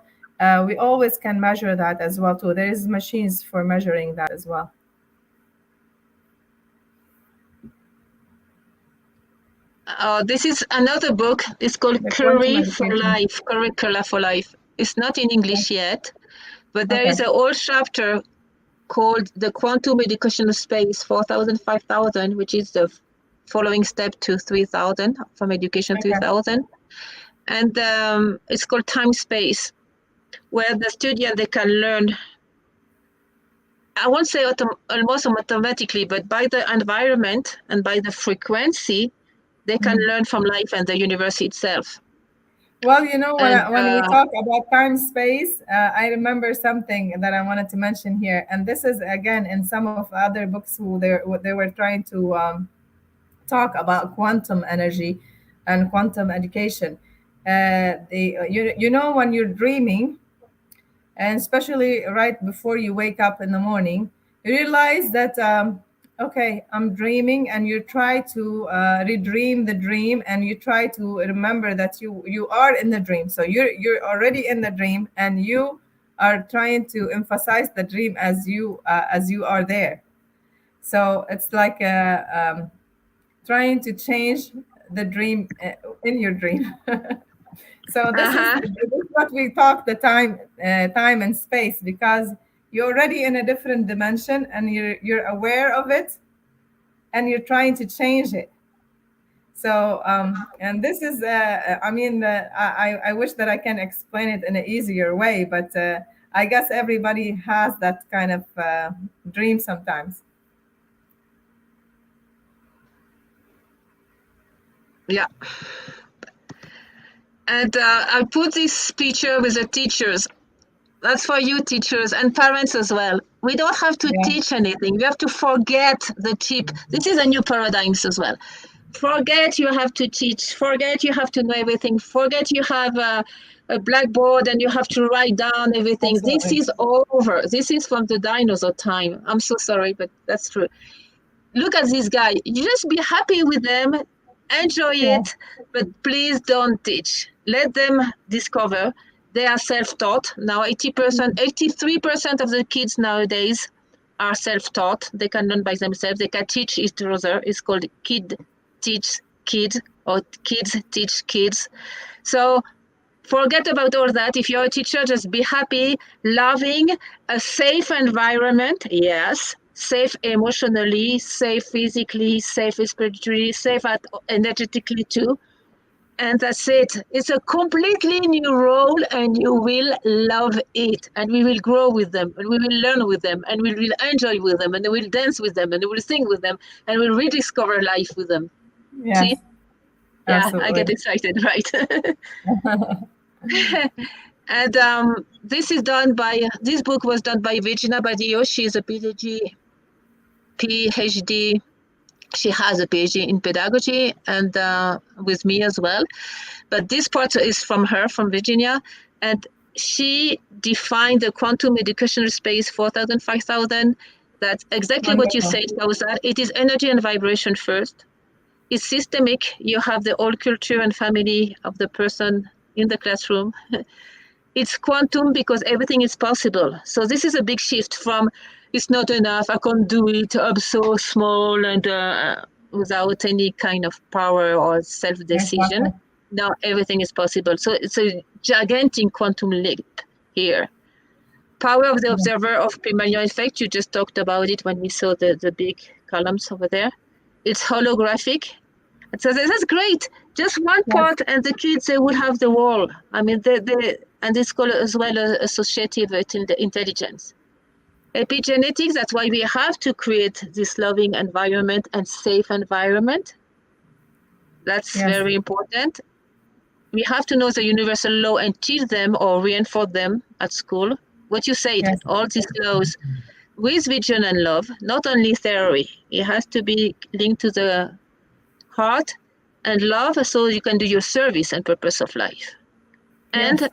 we always can measure that as well too. There is machines for measuring that as well. This is another book. It's called Curricula for Life. It's not in English yet, but there is a whole chapter called the Quantum Educational Space 4000, 5000, which is the following step to 3000, from Education 3000. And it's called Time Space, where the student, they can learn, I won't say almost automatically, but by the environment and by the frequency, they can learn from life and the universe itself. Well, when we talk about time space, I remember something that I wanted to mention here, and this is again in some of the other books who they were trying to talk about quantum energy and quantum education. When you're dreaming, and especially right before you wake up in the morning, you realize that okay, I'm dreaming, and you try to redream the dream, and you try to remember that you are in the dream. So you're already in the dream, and you are trying to emphasize the dream as you are there. So it's like trying to change the dream in your dream. So this is what we talk the time and space, because you're already in a different dimension and you're aware of it and you're trying to change it. So and this is I wish that I can explain it in an easier way, but I guess everybody has that kind of dream sometimes. Yeah. And I put this picture with the teachers. That's for you teachers and parents as well. We don't have to teach anything. We have to forget the cheap. This is a new paradigms as well. Forget you have to teach. Forget you have to know everything. Forget you have a blackboard and you have to write down everything. Absolutely. This is over. This is from the dinosaur time. I'm so sorry, but that's true. Look at this guy. You just be happy with them, enjoy it, but please don't teach. Let them discover. They are self-taught. Now 83% of the kids nowadays are self-taught. They can learn by themselves. They can teach each other. It's called kid teach kids or kids teach kids. So forget about all that. If you're a teacher, just be happy, loving, a safe environment. Yes, safe emotionally, safe physically, safe spiritually, safe energetically too. And that's it. It's a completely new role and you will love it. And we will grow with them and we will learn with them and we will enjoy with them and we will dance with them and we will sing with them and we'll rediscover life with them. Yes. See? Yeah, Absolutely. I get excited, right? And this book was done by Virginia Badillo. She is a PhD. She has a PhD in pedagogy and with me as well. But this part is from her, from Virginia. And she defined the quantum educational space 4,000, 5,000. That's exactly what you said, Fauza. It is energy and vibration first. It's systemic. You have the whole culture and family of the person in the classroom. It's quantum because everything is possible. So this is a big shift from it's not enough, I can't do it, I'm so small and without any kind of power or self-decision. Exactly. Now everything is possible. So it's a gigantic quantum leap here. Power of the observer of primary effect, you just talked about it when we saw the big columns over there. It's holographic. So that's great. Just one part, and the kids, they will have the wall. I mean, and it's called as well associative intelligence. Epigenetics, that's why we have to create this loving environment and safe environment. That's very important. We have to know the universal law and teach them or reinforce them at school. What you said, all these laws with vision and love, not only theory. It has to be linked to the heart and love so you can do your service and purpose of life. And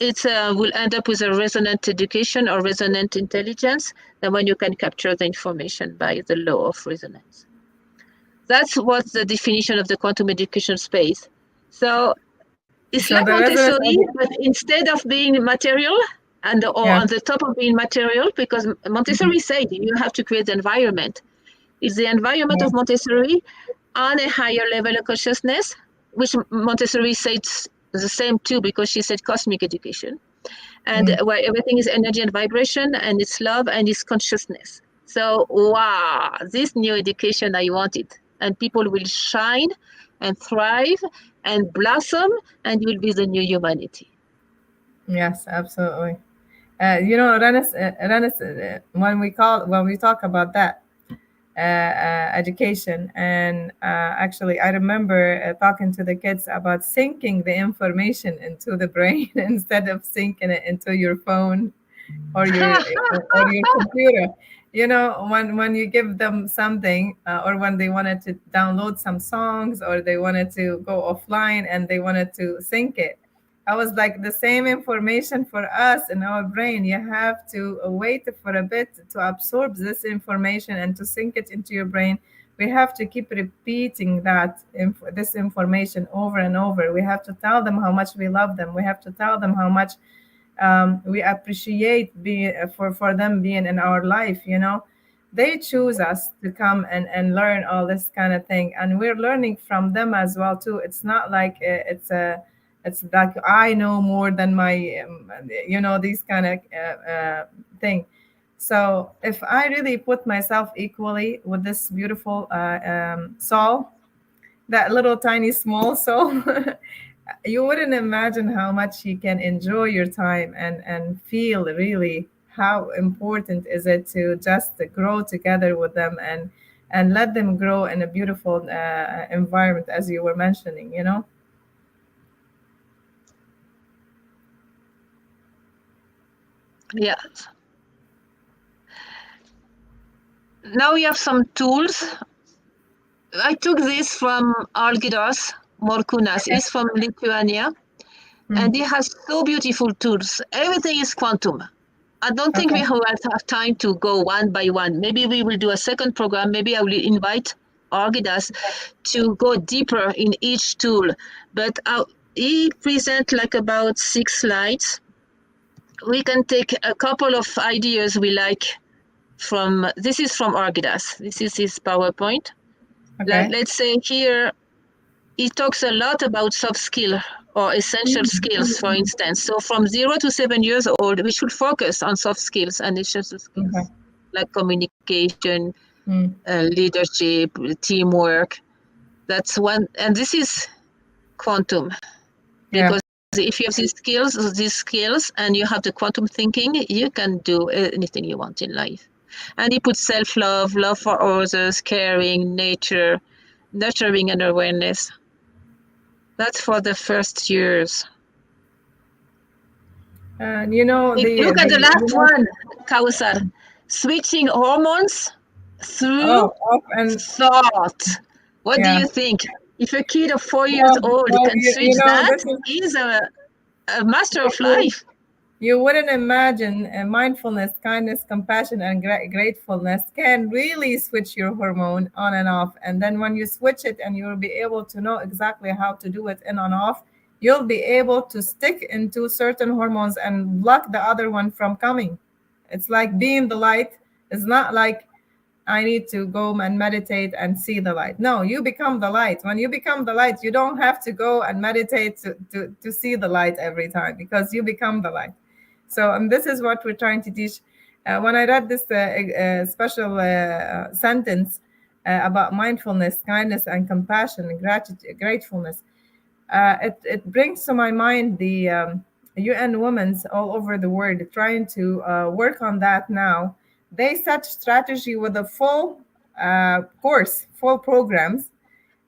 it will end up with a resonant education or resonant intelligence, and when you can capture the information by the law of resonance. That's what the definition of the quantum education space. So it's like Montessori, but instead of being material and or on the top of being material, because Montessori said you have to create the environment. It's the environment of Montessori on a higher level of consciousness, which Montessori said the same too, because she said cosmic education, and where everything is energy and vibration, and it's love and it's consciousness. So, wow, this new education, I want it. And people will shine and thrive and blossom, and will be the new humanity. Yes, absolutely. You know, when we talk about that education, and actually, I remember talking to the kids about syncing the information into the brain instead of syncing it into your phone or your computer. You know, when you give them something, or when they wanted to download some songs, or they wanted to go offline and they wanted to sync it, I was like, the same information for us in our brain. You have to wait for a bit to absorb this information and to sync it into your brain. We have to keep repeating this information over and over. We have to tell them how much we love them. We have to tell them how much we appreciate being for them being in our life. They choose us to come and learn all this kind of thing, and we're learning from them as well too. It's not like it's like I know more than my these kind of thing. So if I really put myself equally with this beautiful soul, that little tiny small soul, you wouldn't imagine how much you can enjoy your time and feel really how important is it to just grow together with them and let them grow in a beautiful environment, as you were mentioning. Yes. Now we have some tools. I took this from Algirdas Morkūnas. He's from Lithuania, and he has so beautiful tools. Everything is quantum. I don't think we will have time to go one by one. Maybe we will do a second program. Maybe I will invite Algirdas to go deeper in each tool. But he presents like about 6 slides. We can take a couple of ideas we like this is from Algirdas. This is his PowerPoint. Let's say here, he talks a lot about soft skill or essential skills, for instance. So from 0 to 7 years old, we should focus on soft skills and essential skills, like communication, leadership, teamwork. That's one. And this is quantum, because if you have these skills, and you have the quantum thinking, you can do anything you want in life. And he puts self-love, love for others, caring, nature, nurturing, and awareness. That's for the first years. And look at the last one, Kausar. Switching hormones through thought. What do you think? If a kid of 4 years old can switch that, he's a master of life. You wouldn't imagine mindfulness, kindness, compassion, and gratefulness can really switch your hormone on and off. And then when you switch it and you'll be able to know exactly how to do it in and off, you'll be able to stick into certain hormones and block the other one from coming. It's like being the light. It's not like I need to go and meditate and see the light. No, you become the light. When you become the light, you don't have to go and meditate to see the light every time, because you become the light. So this is what we're trying to teach. When I read this special sentence about mindfulness, kindness, and compassion, and gratefulness, it brings to my mind the UN women's all over the world trying to work on that now. They set strategy with a full course, full programs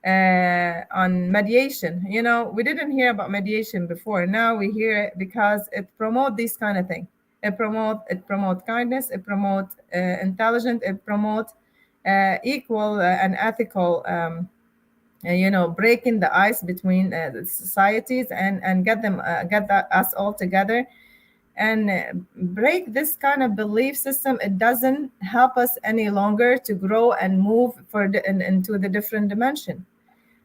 on mediation. We didn't hear about mediation before. Now we hear it because it promotes this kind of thing. It promote kindness. It promote intelligent. It promote equal and ethical. Breaking the ice between the societies and get us all together and break this kind of belief system. It doesn't help us any longer to grow and move into the different dimension.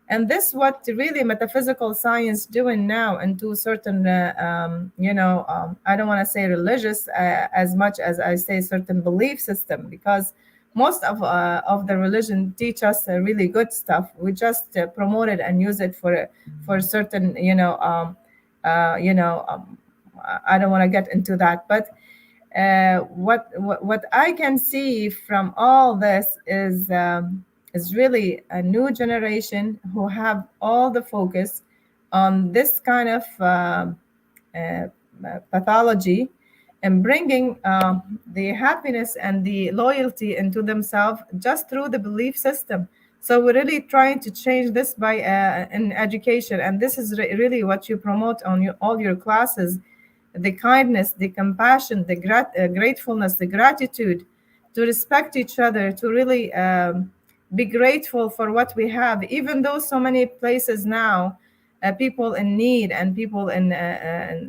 And this what really metaphysical science doing now into certain, I don't want to say religious as much as I say certain belief system, because most of the religion teach us really good stuff. We just promote it and use it for certain, I don't want to get into that, but what I can see from all this is really a new generation who have all the focus on this kind of pathology and bringing the happiness and the loyalty into themselves just through the belief system. So we're really trying to change this by in education, and this is really what you promote on all your classes: the kindness, the compassion, the gratefulness, the gratitude, to respect each other, to really be grateful for what we have, even though so many places now, people in need and people in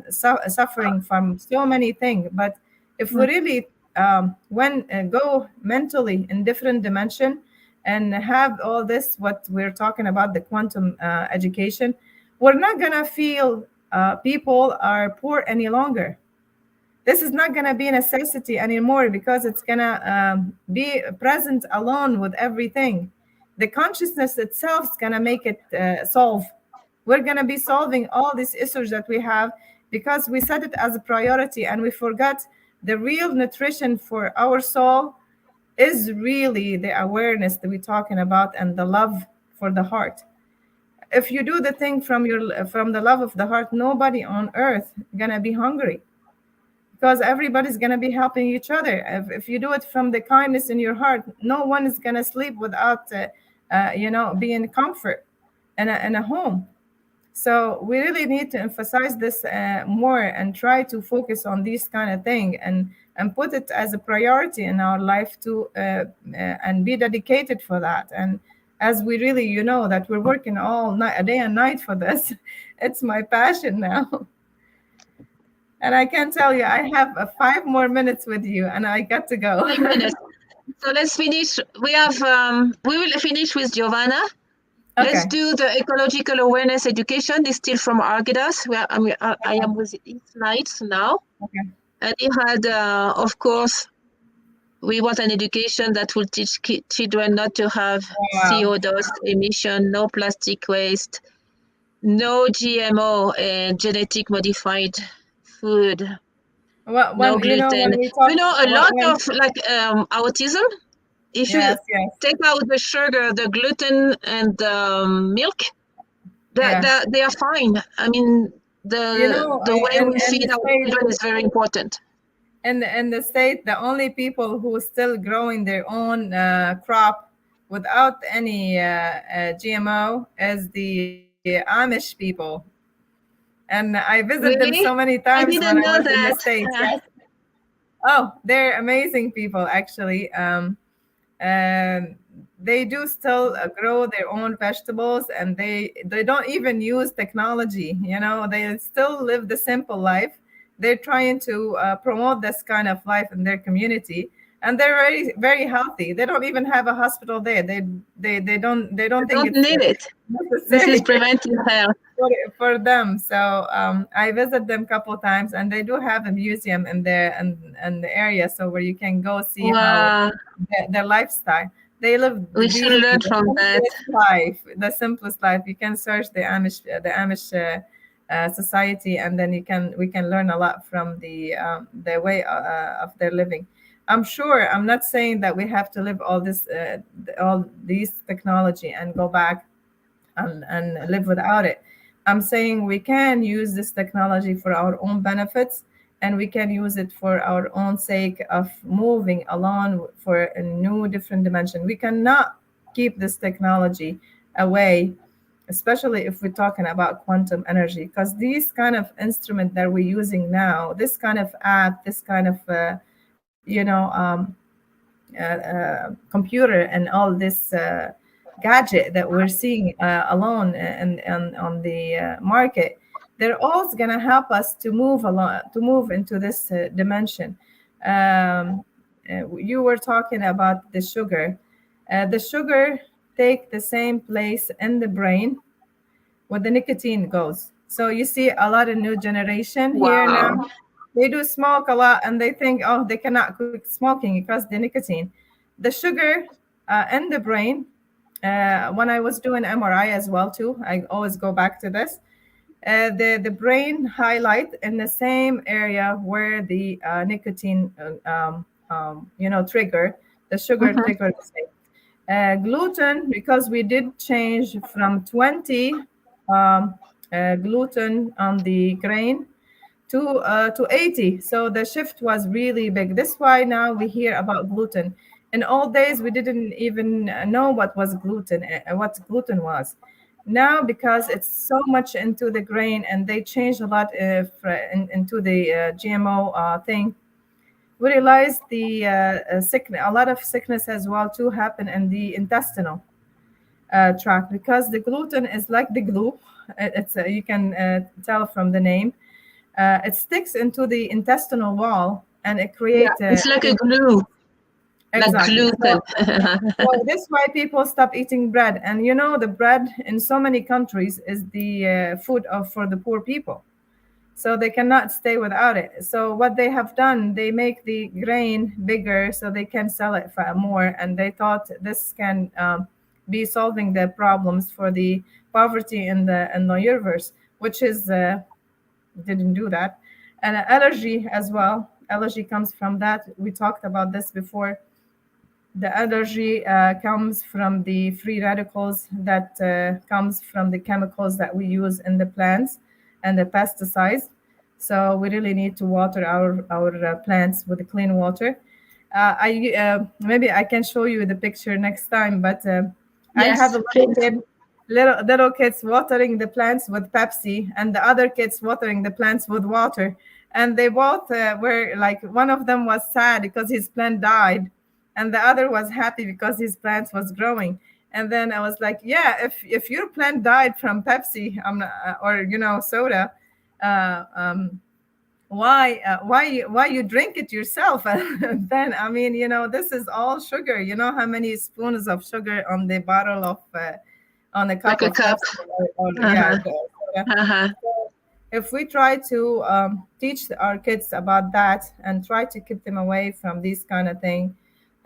suffering from so many things. But if we really go mentally in different dimension and have all this, what we're talking about, the quantum education, we're not gonna feel people are poor any longer. This is not going to be a necessity anymore because it's going to be present alone with everything. The consciousness itself is going to make it solve. We're going to be solving all these issues that we have because we set it as a priority, and we forgot the real nutrition for our soul is really the awareness that we're talking about and the love for the heart. If you do the thing from the love of the heart, nobody on earth gonna be hungry, because everybody's gonna be helping each other. If you do it from the kindness in your heart, no one is gonna sleep without being comfort in a home. So we really need to emphasize this more and try to focus on this kind of thing and put it as a priority in our life to and be dedicated for that. And as we really, that we're working all night, day and night for this, it's my passion now. And I can tell you, I have 5 more minutes with you, and I got to go. 5 minutes. So let's finish. We will finish with Giovanna. Okay. Let's do the ecological awareness education. It's still from Argidas. I am with his slides now. Okay. And he had, of course, we want an education that will teach children not to have CO dust emission, no plastic waste, no GMO and genetic modified food, no gluten. A lot of autism. If you take out the sugar, the gluten, and the milk, they are fine. I mean, the way we feed our children is very important. In the state, the only people who are still growing their own crop without any GMO is the Amish people. And I visit them so many times when I was in the States. Yes. Oh, they're amazing people, actually. They do still grow their own vegetables, and they don't even use technology. They still live the simple life. They're trying to promote this kind of life in their community, and they're very, very healthy. They don't even have a hospital there. They don't think need it. This is preventive health for them. So I visit them a couple of times, and they do have a museum in there and the area, so where you can go see how their lifestyle. They live. We should learn from that. Life, the simplest life. You can search the Amish society, and then we can learn a lot from the way of their living. I'm sure. I'm not saying that we have to live all these technology and go back and live without it. I'm saying we can use this technology for our own benefits, and we can use it for our own sake of moving along for a new, different dimension. We cannot keep this technology away, especially if we're talking about quantum energy, because these kind of instrument that we're using now, this kind of app, this kind of computer, and all this gadget that we're seeing alone and on the market, they're all going to help us to move into this dimension. You were talking about the sugar. The sugar take the same place in the brain where the nicotine goes. So you see a lot of new generation here now. They do smoke a lot, and they think, they cannot quit smoking because the nicotine. The sugar in the brain, when I was doing MRI as well too, I always go back to this. The brain highlight in the same area where the nicotine, trigger, the sugar trigger the same. Gluten, because we did change from 20 gluten on the grain to 80. So the shift was really big. This is why now we hear about gluten. In old days, we didn't even know what was gluten, what gluten was. Now, because it's so much into the grain, and they changed a lot into the GMO thing, we realized the sickness, a lot of sickness as well too happen in the intestinal tract, because the gluten is like the glue. It's you can tell from the name. It sticks into the intestinal wall, and it creates. It's like a glue. Exactly. Like gluten. So this is why people stop eating bread. And the bread in so many countries is the food for the poor people. so they cannot stay without it. So what they have done, they make the grain bigger so they can sell it for more, and they thought this can be solving the problems for the poverty in the universe, which is didn't do that. And allergy as well. Allergy comes from that. We talked about this before. The allergy comes from the free radicals that comes from the chemicals that we use in the plants and the pesticides. So we really need to water our plants with clean water. I maybe I can show you the picture next time, but I have Yes, a little please. kid, little kids watering the plants with Pepsi, and the other kids watering the plants with water. And they both were like, one of them was sad because his plant died, and the other was happy because his plant was growing. And then I was like, yeah, if your plant died from Pepsi, or soda, uh, um, why you drink it yourself? And then, I mean, this is all sugar. You know how many spoons of sugar on the bottle of on a cup Like a of cup. Pepsi, or yeah, Uh-huh. the soda. Uh-huh. So if we try to teach our kids about that and try to keep them away from these kind of thing,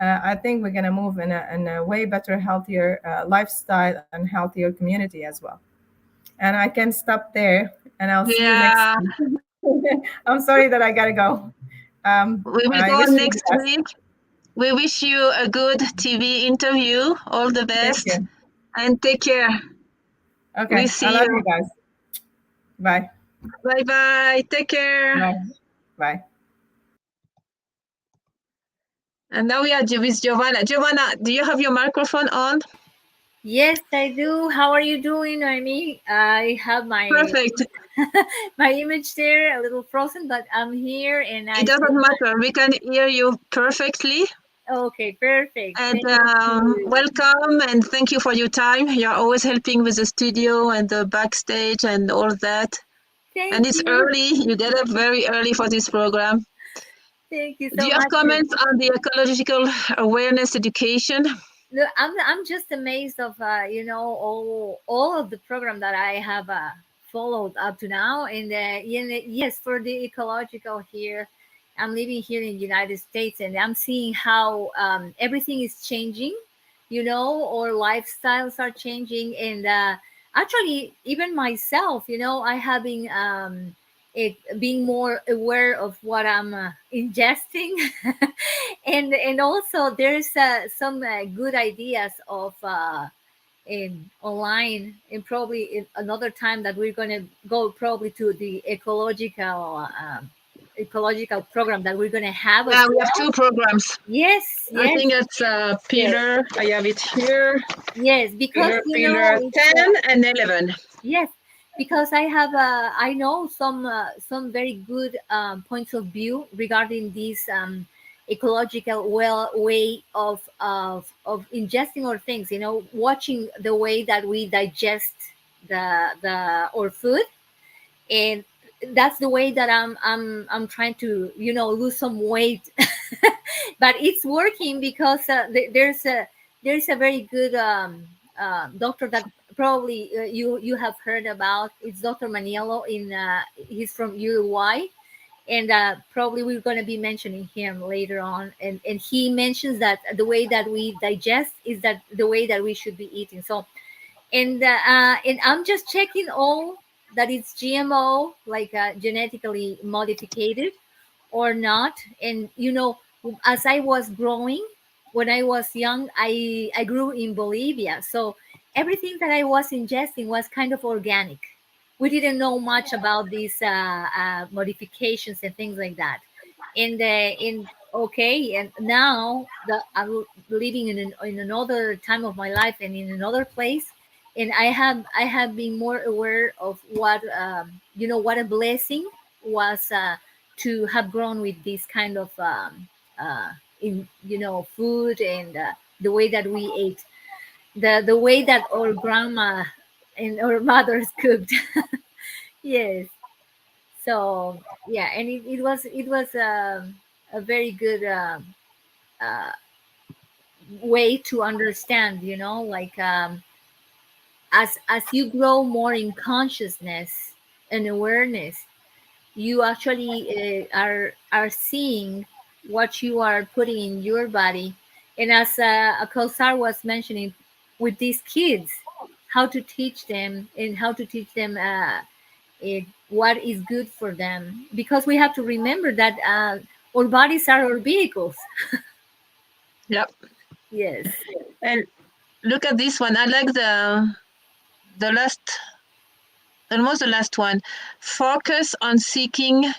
I think we're going to move in a way better, healthier lifestyle and healthier community as well. And I can stop there, and I'll see you next Yeah, time. I'm sorry that I got to go. we will I go wish you the next best. week. We wish you a good TV interview. All the Thank best. you. And take care. We Okay. I see love you. you guys. Bye. Bye-bye. Take care. Bye. Bye. And now we are with Giovanna. Giovanna, do you have your microphone on? Yes, I do. How are you doing, Noemi? I have my Perfect. my image there a little frozen, but I'm here and I It doesn't see. matter. We can hear you perfectly. Okay, perfect. And Thank you. welcome and thank you for your time. You're always helping with the studio and the backstage and all that. Thank And it's you. early. You get up very early for this program. Thank you Do so you have much. comments on the ecological awareness education? No, I'm just amazed of all of the program that I have followed up to now, and yes, for the ecological here, I'm living here in the United States, and I'm seeing how everything is changing. Our lifestyles are changing, and actually, even myself, I have been being more aware of what I'm ingesting, and also there's some good ideas of in online, and probably in another time that we're going to go probably to the ecological program that we're going to have as Yeah, we have well. two programs. Yes, I yes, think it's pillar. I have it here. yes, because Pillar 10 and 11. yes, because I know some very good points of view regarding this ecological way of ingesting our things. Watching the way that we digest the our food, and that's the way that I'm trying to lose some weight. But it's working because there's a very good doctor that probably you have heard about. It's Dr. Maniello. He's from Uruguay, and probably we're going to be mentioning him later on. And he mentions that the way that we digest is that the way that we should be eating. So, and I'm just checking all that it's GMO, like genetically modified or not. And as I was growing, when I was young, I grew in Bolivia, so everything that I was ingesting was kind of organic. We didn't know much about these modifications and things like that. And in okay, and now that I'm living in another time of my life and in another place, and I have been more aware of what what a blessing was to have grown with this kind of in food, and the way that we ate, the way that our grandma and our mothers cooked. Yes. So yeah, and it was a very good uh, way to understand, like as you grow more in consciousness and awareness, you actually are seeing what you are putting in your body. And as Kausar was mentioning, with these kids, how to teach them and how to teach them what is good for them, because we have to remember that our bodies are our vehicles. Yep. Yes. And look at this one. I like the last, almost the last one. Focus on seeking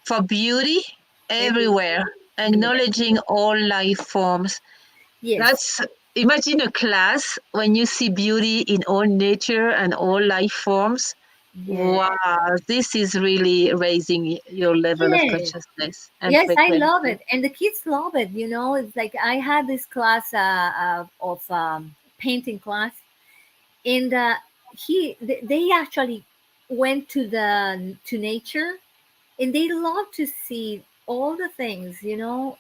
for beauty everywhere, acknowledging all life forms. Yes. That's, imagine a class when you see beauty in all nature and all life forms. Yes. Wow, this is really raising your level of Yes. consciousness and Yes, I frequency. love it, and the kids love it. You know, it's like I had this class of painting class, and they actually went to nature, and they love to see all the things. You know,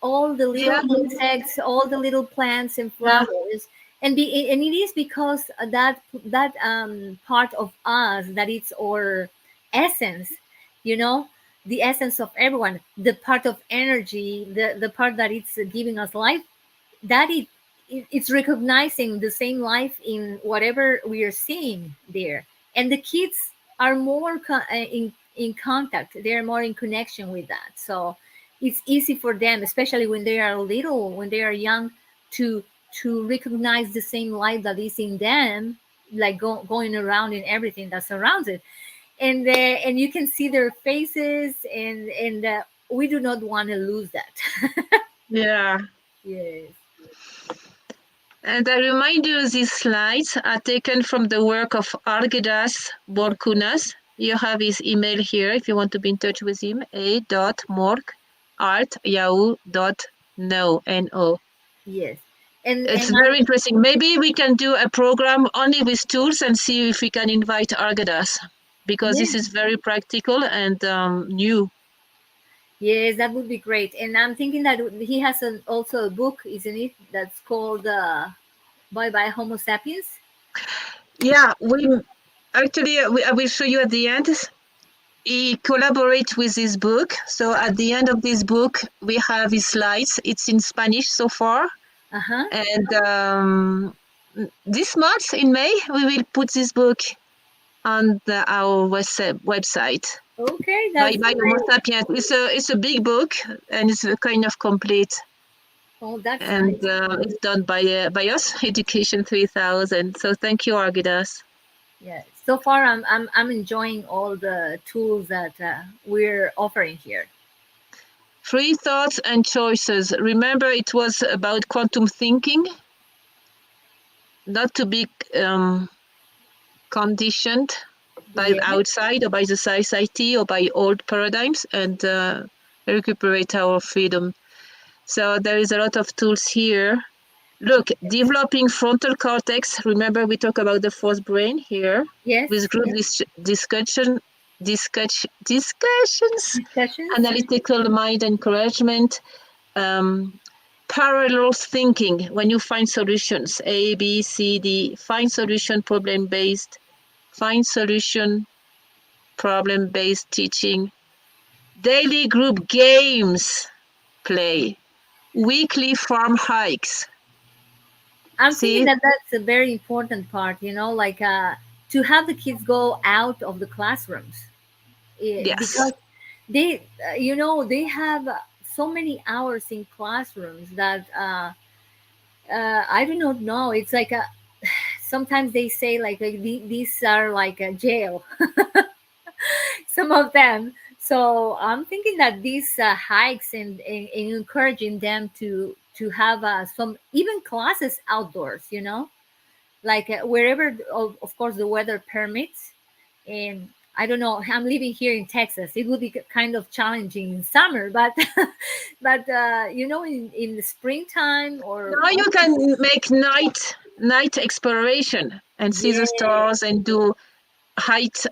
all the little Yeah, insects, all the little plants and yeah, flowers, and it is because that part of us, that it's our essence, you know, the essence of everyone, the part of energy, the part that it's giving us life, that it's recognizing the same life in whatever we are seeing there. And the kids are more in contact, they're more in connection with that, so it's easy for them, especially when they are little, when they are young, to recognize the same light that is in them, like going around in everything that surrounds it. And you can see their faces, and we do not want to lose that. yeah. Yes. And I remind you, these slides are taken from the work of Argedas Borkunas. You have his email here if you want to be in touch with him, a.mork@yahoo.no, N-O. Yes. and It's and very interesting. Maybe we can do a program only with tools and see if we can invite Argedas, because this yes, is very practical and new. yes, that would be great. And I'm thinking that he has also a book, isn't it, that's called Bye Bye Homo Sapiens. Yeah, I will show you at the end. He collaborates with this book. So at the end of this book, we have his slides. It's in Spanish so far. Uh-huh. And this month, in May, we will put this book on our website. Okay, By that's Homo great. Sapiens. It's a big book, and it's kind of complete. Oh, that's And nice. it's done by us, Education 3000. So thank you, Argidas. Yeah. So far, I'm enjoying all the tools that we're offering here. Free thoughts and choices. Remember, it was about quantum thinking, not to be conditioned by Yeah. outside or by the society or by old paradigms, and recuperate our freedom. So there is a lot of tools here. Look, developing frontal cortex. Remember, we talk about the fourth brain here Yes. with group discussions, Discussions. analytical mind encouragement, parallel thinking. When you find solutions, A, B, C, D, find solution problem-based teaching, daily group games play, weekly farm hikes. I'm thinking See? that that's a very important part, you know, like to have the kids go out of the classrooms, Yes. because they, you know, they have so many hours in classrooms that I do not know. It's like sometimes they say like these are like a jail, some of them. So I'm thinking that these hikes and encouraging them to have some even classes outdoors, you know, like wherever of course the weather permits. And I don't know, I'm living here in Texas, it would be kind of challenging in summer, but but you know, in the springtime or Now you can make night exploration and see the yeah, stars and do hikes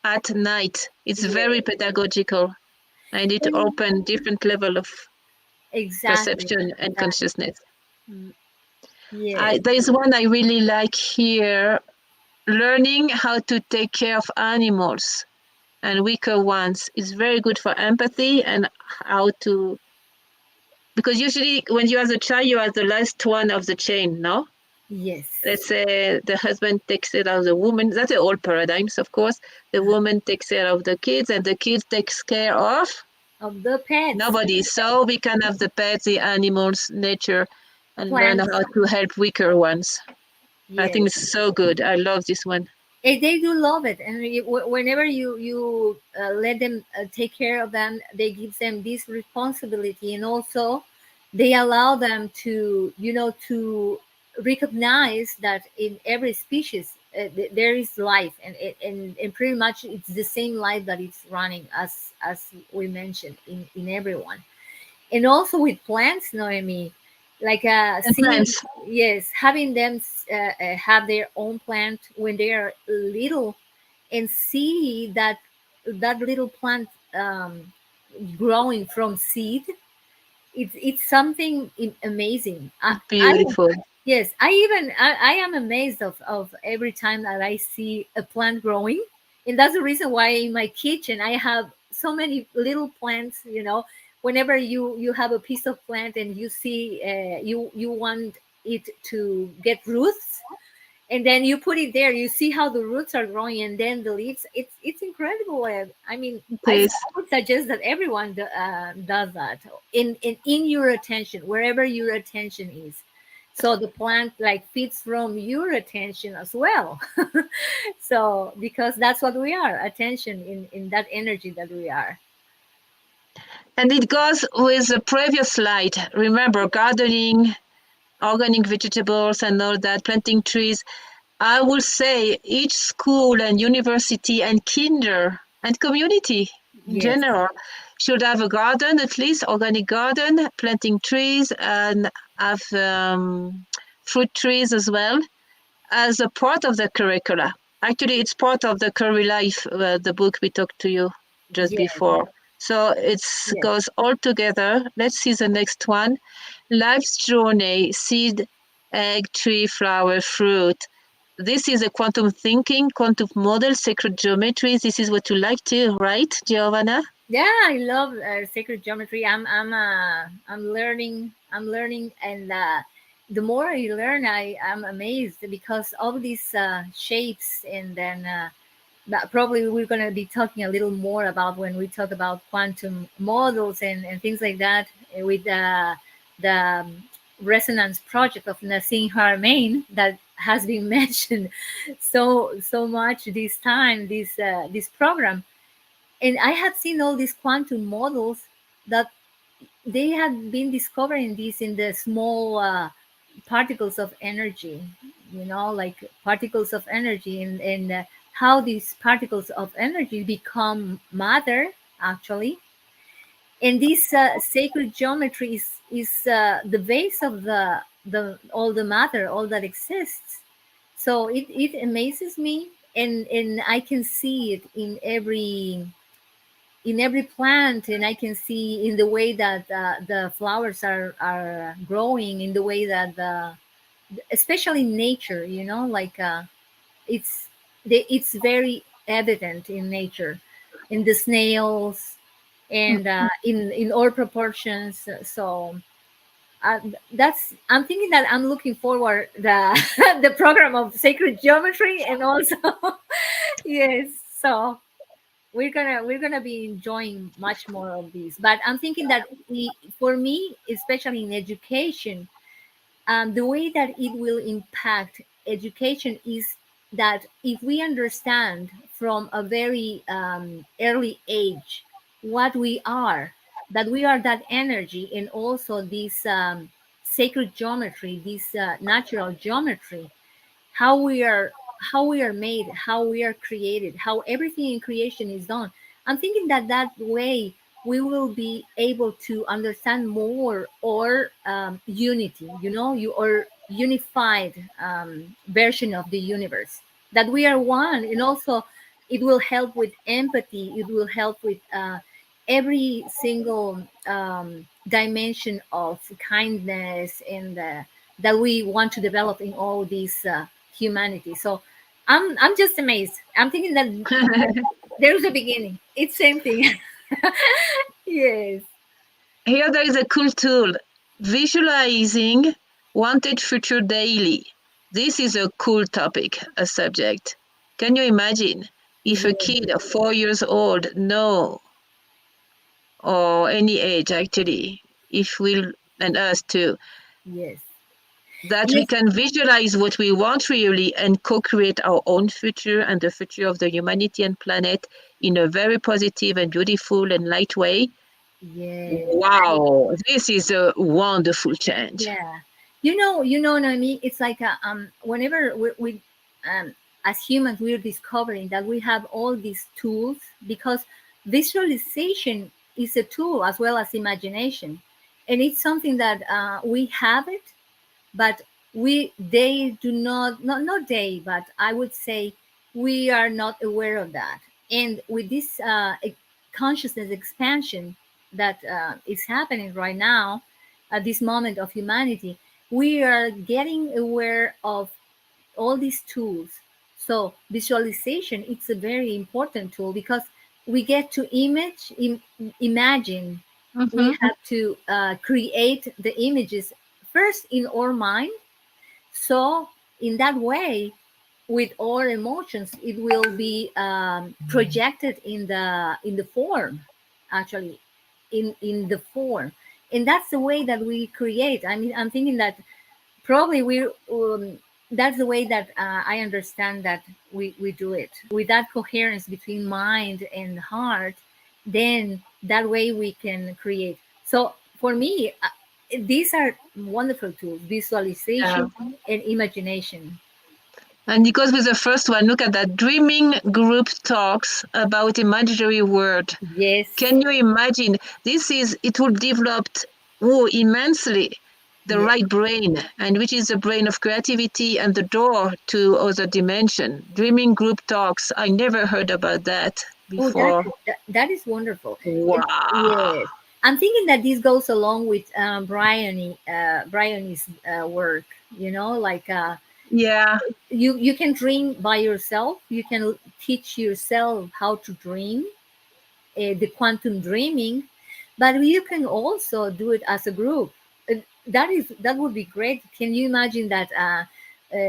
at night. It's very yeah, pedagogical, and it open different level of exactly, perception and exactly. consciousness. Yes. There is one I really like here: learning how to take care of animals. and weaker ones. It's very good for empathy and how to, because usually when you are a child, you are the last one of the chain, no? Yes. Let's say the husband takes care of the woman. That's the old paradigms, of course. The woman takes care of the kids, and the kids takes care of the pets. nobody. So we can have the pets, the animals, nature, and Plants. learn how to help weaker ones. Yes. I think it's so good. I love this one. They do love it, and whenever you let them take care of them, they give them this responsibility, and also they allow them to to recognize that in every species there is life, and pretty much it's the same life that it's running as we mentioned in everyone. And also with plants, Noemi, like seeing, yes, having them have their own plant when they are little, and see that little plant growing from seed. It's something amazing. Beautiful. Yes, I am amazed of every time that I see a plant growing, and that's the reason why in my kitchen I have so many little plants. Whenever you have a piece of plant and you see you want it to get roots, and then you put it there, you see how the roots are growing, and then the leaves. It's incredible. I mean, I would suggest that everyone does that in your attention, wherever your attention is. So the plant like feeds from your attention as well. So because that's what we are, attention, in that energy that we are. And it goes with the previous slide. Remember, gardening, organic vegetables and all that, planting trees. I will say each school and university and kinder and community in general should have a garden, at least organic garden, planting trees, and have fruit trees as well as a part of the curricula. Actually, it's part of the Curry Life, the book we talked to you just before. So it goes all together. Let's see the next one. Life's journey, seed, egg, tree, flower, fruit. This is a quantum thinking, quantum model, sacred geometry. This is what you like too, right, Giovanna? Yeah, I love sacred geometry. I'm learning, and the more I learn, I'm amazed because of these shapes, and then probably we're going to be talking a little more about when we talk about quantum models and things like that with the resonance project of Nassim Haramein that has been mentioned so much this time, this program. And I had seen all these quantum models that they had been discovering this in the small particles of energy, like particles of energy, and how these particles of energy become matter, actually. And this sacred geometry is the base of the all the matter, all that exists. So it amazes me, and I can see it in every plant, and I can see in the way that the flowers are growing, in the way that especially nature, like it's very evident in nature, in the snails, and in all proportions. So I'm thinking that I'm looking forward the the program of sacred geometry, and also yes. So we're gonna be enjoying much more of these. But I'm thinking that for me, especially in education, the way that it will impact education is that if we understand from a very early age what we are, that we are that energy, and also this sacred geometry, this natural geometry, how we are made, how we are created, how everything in creation is done. I'm thinking that way we will be able to understand more, or unity, or unified version of the universe, that we are one. And also it will help with empathy, it will help with every single dimension of kindness, and that we want to develop in all these humanity. So I'm just amazed. I'm thinking that There's a beginning. It's same thing. Yes. Here there is a cool tool, visualizing wanted future daily. This is a cool topic, a subject. Can you imagine if a kid of 4 years old or any age actually, if we'll, and us too, Yes. that we Yes. can visualize what we want really and co-create our own future and the future of the humanity and planet in a very positive and beautiful and light way. Yes. Wow, this is a wonderful change. Yeah. Naomi, it's like whenever we as humans, we're discovering that we have all these tools, because visualization is a tool as well as imagination. And it's something that we have it, but they do not they, but I would say we are not aware of that. And with this consciousness expansion that is happening right now at this moment of humanity, we are getting aware of all these tools. So visualization, it's a very important tool, because we get to imagine. We have to create the images first in our mind. So in that way, with our emotions, it will be projected in the form, actually, in the form. And that's the way that we create. I mean, I'm thinking that probably that's the way that I understand that we do it, with that coherence between mind and heart. Then that way we can create. So for me, these are wonderful tools: visualization and imagination. And because with the first one, look at that, dreaming group talks about imaginary world. Yes. Can you imagine? It will develop immensely the right brain, and which is the brain of creativity and the door to other dimension. Dreaming group talks. I never heard about that before. That is wonderful. Wow. Yes. I'm thinking that this goes along with Brian's work, like yeah, you can dream by yourself. You can teach yourself how to dream, the quantum dreaming, but you can also do it as a group. That would be great. Can you imagine that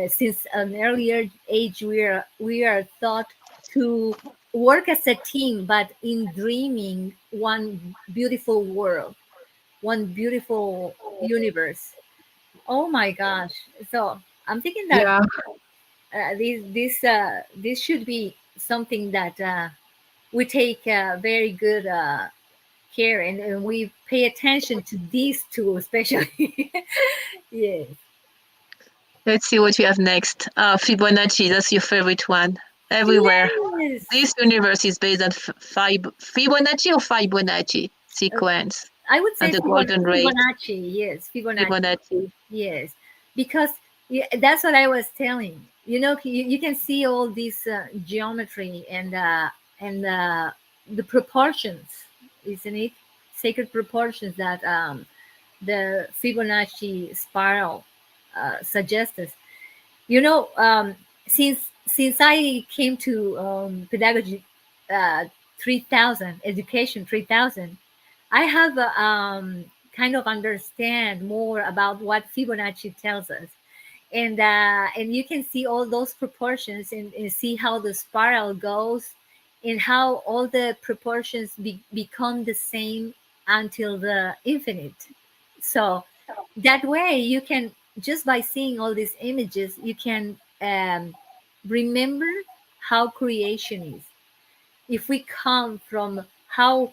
since an earlier age we are taught to work as a team, but in dreaming one beautiful world, one beautiful universe. Oh my gosh! So I'm thinking that this should be something that we take very good care, and we pay attention to these two especially. Yes. Let's see what we have next. Fibonacci, that's your favorite one. Everywhere. Yes. This universe is based on Fibonacci or Fibonacci sequence. I would say and the golden rate. Fibonacci. Yes, Fibonacci. Yes, because that's what I was telling. You can see all this geometry and the proportions, isn't it? Sacred proportions that the Fibonacci spiral suggests us. Since I came to pedagogy 3000, education 3000, I have kind of understand more about what Fibonacci tells us, and you can see all those proportions and see how the spiral goes, and how all the proportions become the same until the infinite. So that way you can, just by seeing all these images, you can remember how creation is. If we come from how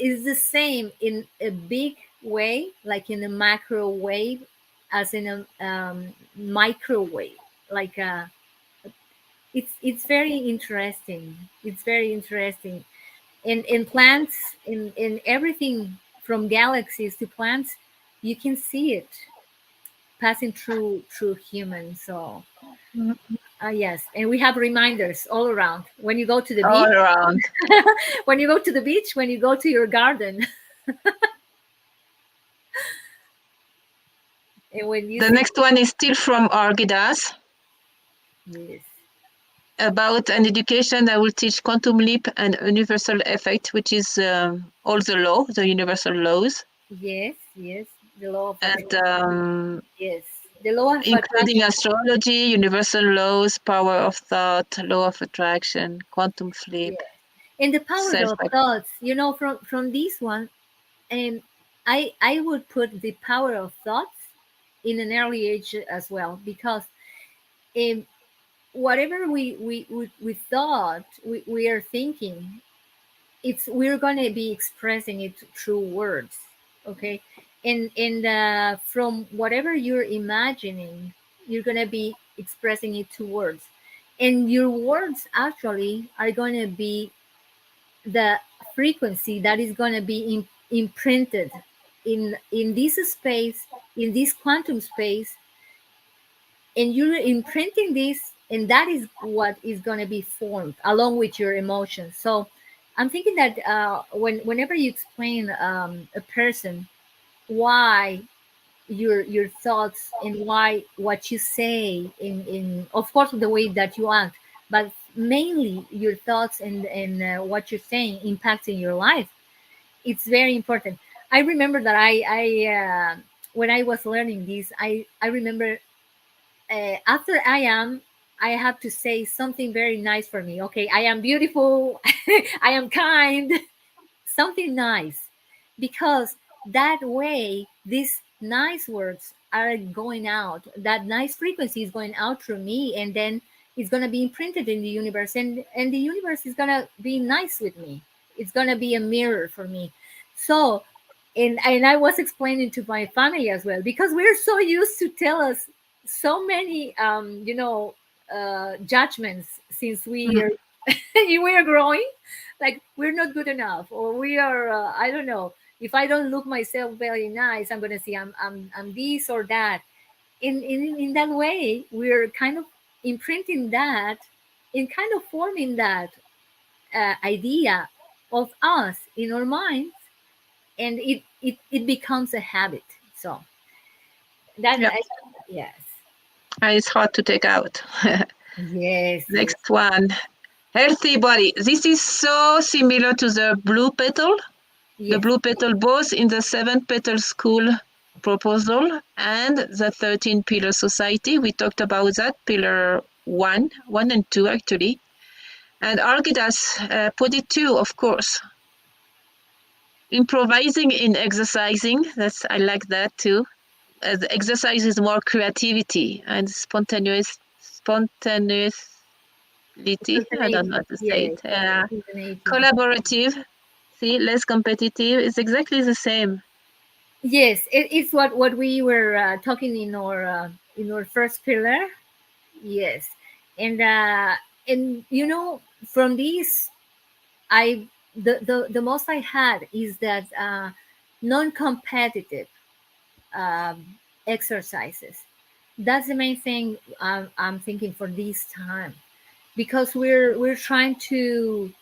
is the same in a big way, like in a macro wave, as in a microwave. Like it's very interesting. It's very interesting. In plants, in everything from galaxies to plants, you can see it passing through humans. So yes, and we have reminders all around. When you go to the All beach, around. when you go to the beach, when you go to your garden. And when you The next one is still from Argidas. Yes. about an education that will teach quantum leap and universal effect, which is all the universal laws, Yes, yes. The law of and attraction. Yes, the law of including attraction. astrology, universal laws, power of thought, law of attraction, quantum flip, Yeah. And the power self. of thoughts, you know, from this one, and I would put the power of thoughts in an early age as well, because um, whatever we thought we are thinking, we're going to be expressing it through words. Okay. And from whatever you're imagining, you're going to be expressing it to words, and your words actually are going to be the frequency that is going to be imprinted in this space, in this quantum space, and you're imprinting this, and that is what is going to be formed along with your emotions. So I'm thinking that whenever you explain a person why your thoughts and why what you say in of course the way that you act, but mainly your thoughts and what you're saying impacting your life, it's very important. I remember that I when I was learning this, I remember after I have to say something very nice for me. Okay, I am beautiful. I am kind. Something nice, because that way these nice words are going out. That nice frequency is going out through me, and then it's going to be imprinted in the universe, and the universe is going to be nice with me. It's going to be a mirror for me. So and I was explaining to my family as well, because we're so used to tell us so many judgments since we are we are growing, like we're not good enough, or we are I don't know, if I don't look myself very nice, I'm gonna see I'm this or that. In that way, we're kind of imprinting that and kind of forming that idea of us in our minds, and it becomes a habit. So that Yeah, yes, and it's hard to take out. yes, yes, Next one, healthy body. This is so similar to the blue petal. The yes, blue petal, both in the 7 petal school proposal and the 13 pillar society. We talked about that, pillar 1 and 2 actually. And Argidas put it too, of course. Improvising in exercising, I like that too. The exercise is more creativity and spontaneous. I don't know how to say yes, it. spontaneity. Collaborative, see, less competitive. It's exactly the same. Yes, it's what we were talking in our first pillar. Yes, and you know, from this, I the most I had is that non-competitive exercises. That's the main thing I'm thinking for this time, because we're trying to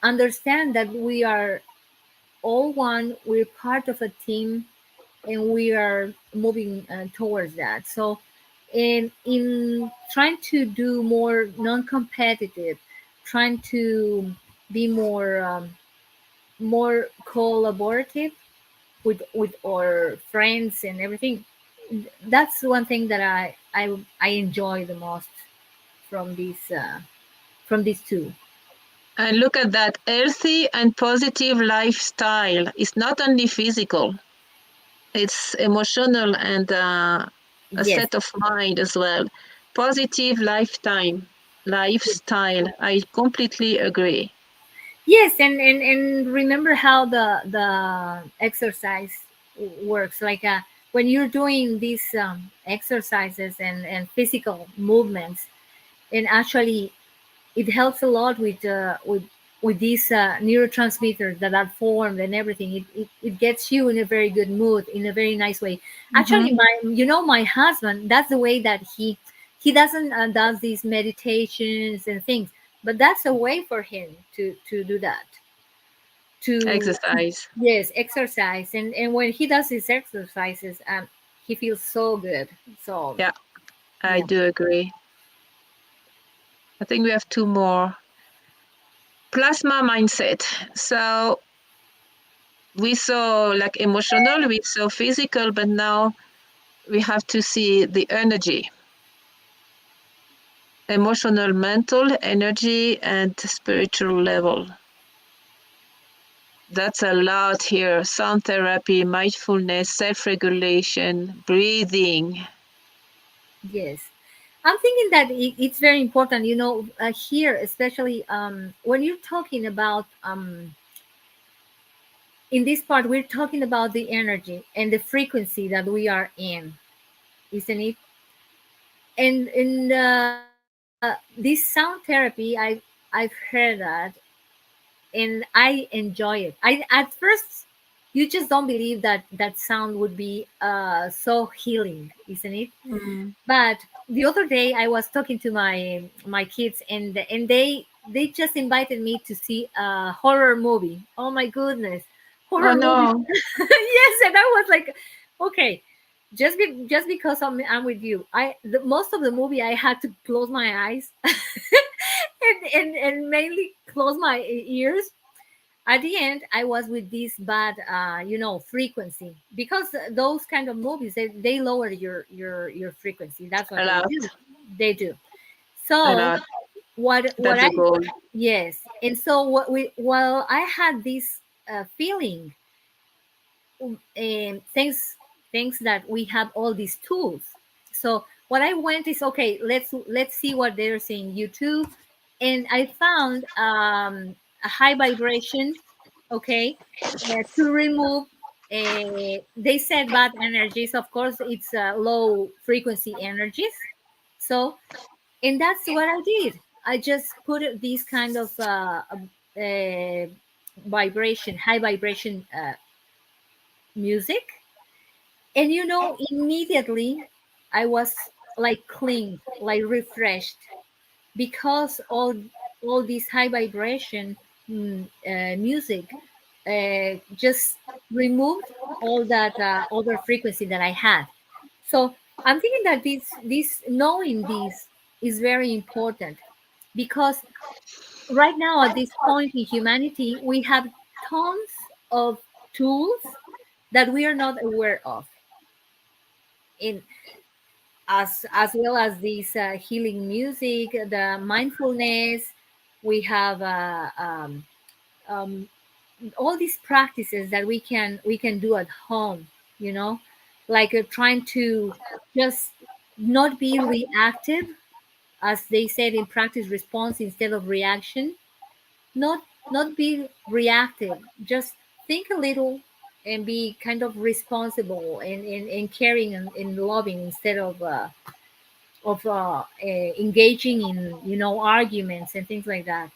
understand that we are all one. We're part of a team, and we are moving towards that. So in trying to do more non-competitive, trying to be more collaborative with our friends and everything, that's one thing that I enjoy the most from these two. And look at that, healthy and positive lifestyle. It's not only physical, it's emotional and a Yes. set of mind as well. Positive lifestyle. I completely agree. Yes, and remember how the exercise works. Like when you're doing these exercises and physical movements, and actually it helps a lot with these neurotransmitters that are formed and everything. It gets you in a very good mood, in a very nice way. Actually, Mm-hmm. my husband, that's the way that he doesn't does these meditations and things, but that's a way for him to do that, to Exercise. yes, exercise. And when he does his exercises, he feels so good. So Yeah, I yeah. do agree. I think we have two more. Plasma mindset. So we saw like emotional, we saw physical, but now we have to see the energy. Emotional, mental, energy, and spiritual level. That's a lot here. Sound therapy, mindfulness, self-regulation, breathing. Yes. I'm thinking that it's very important, here, especially when you're talking about, in this part, we're talking about the energy and the frequency that we are in, isn't it? And in this sound therapy, I've heard that, and I enjoy it. I at first, you just don't believe that that sound would be so healing, isn't it? Mm. But the other day I was talking to my kids, and they just invited me to see a horror movie. Oh my goodness, Oh horror movie. no. Yes, and I was like, okay, just because I'm with you, most of the movie I had to close my eyes and mainly close my ears. At the end I was with this bad frequency, because those kind of movies, they lower your frequency. That's what A they lot. do. They do. A So lot. what That's I the goal. yes, and so what we well I had this feeling, thanks that we have all these tools. So what I went is, okay, let's see what they're saying YouTube, and I found a high vibration, okay, to remove. They said bad energies. Of course, it's low frequency energies. So, and that's what I did. I just put these kind of vibration, high vibration music, and immediately I was like clean, like refreshed, because all this high vibration music just removed all that other frequency that I had. So I'm thinking that this knowing this is very important, because right now at this point in humanity we have tons of tools that we are not aware of, in as well as this healing music, the mindfulness. We have um, all these practices that we can do at home. Like trying to just not be reactive, as they said in practice response instead of reaction. Not be reactive. Just think a little and be kind of responsible and caring and loving, instead of engaging in arguments and things like that.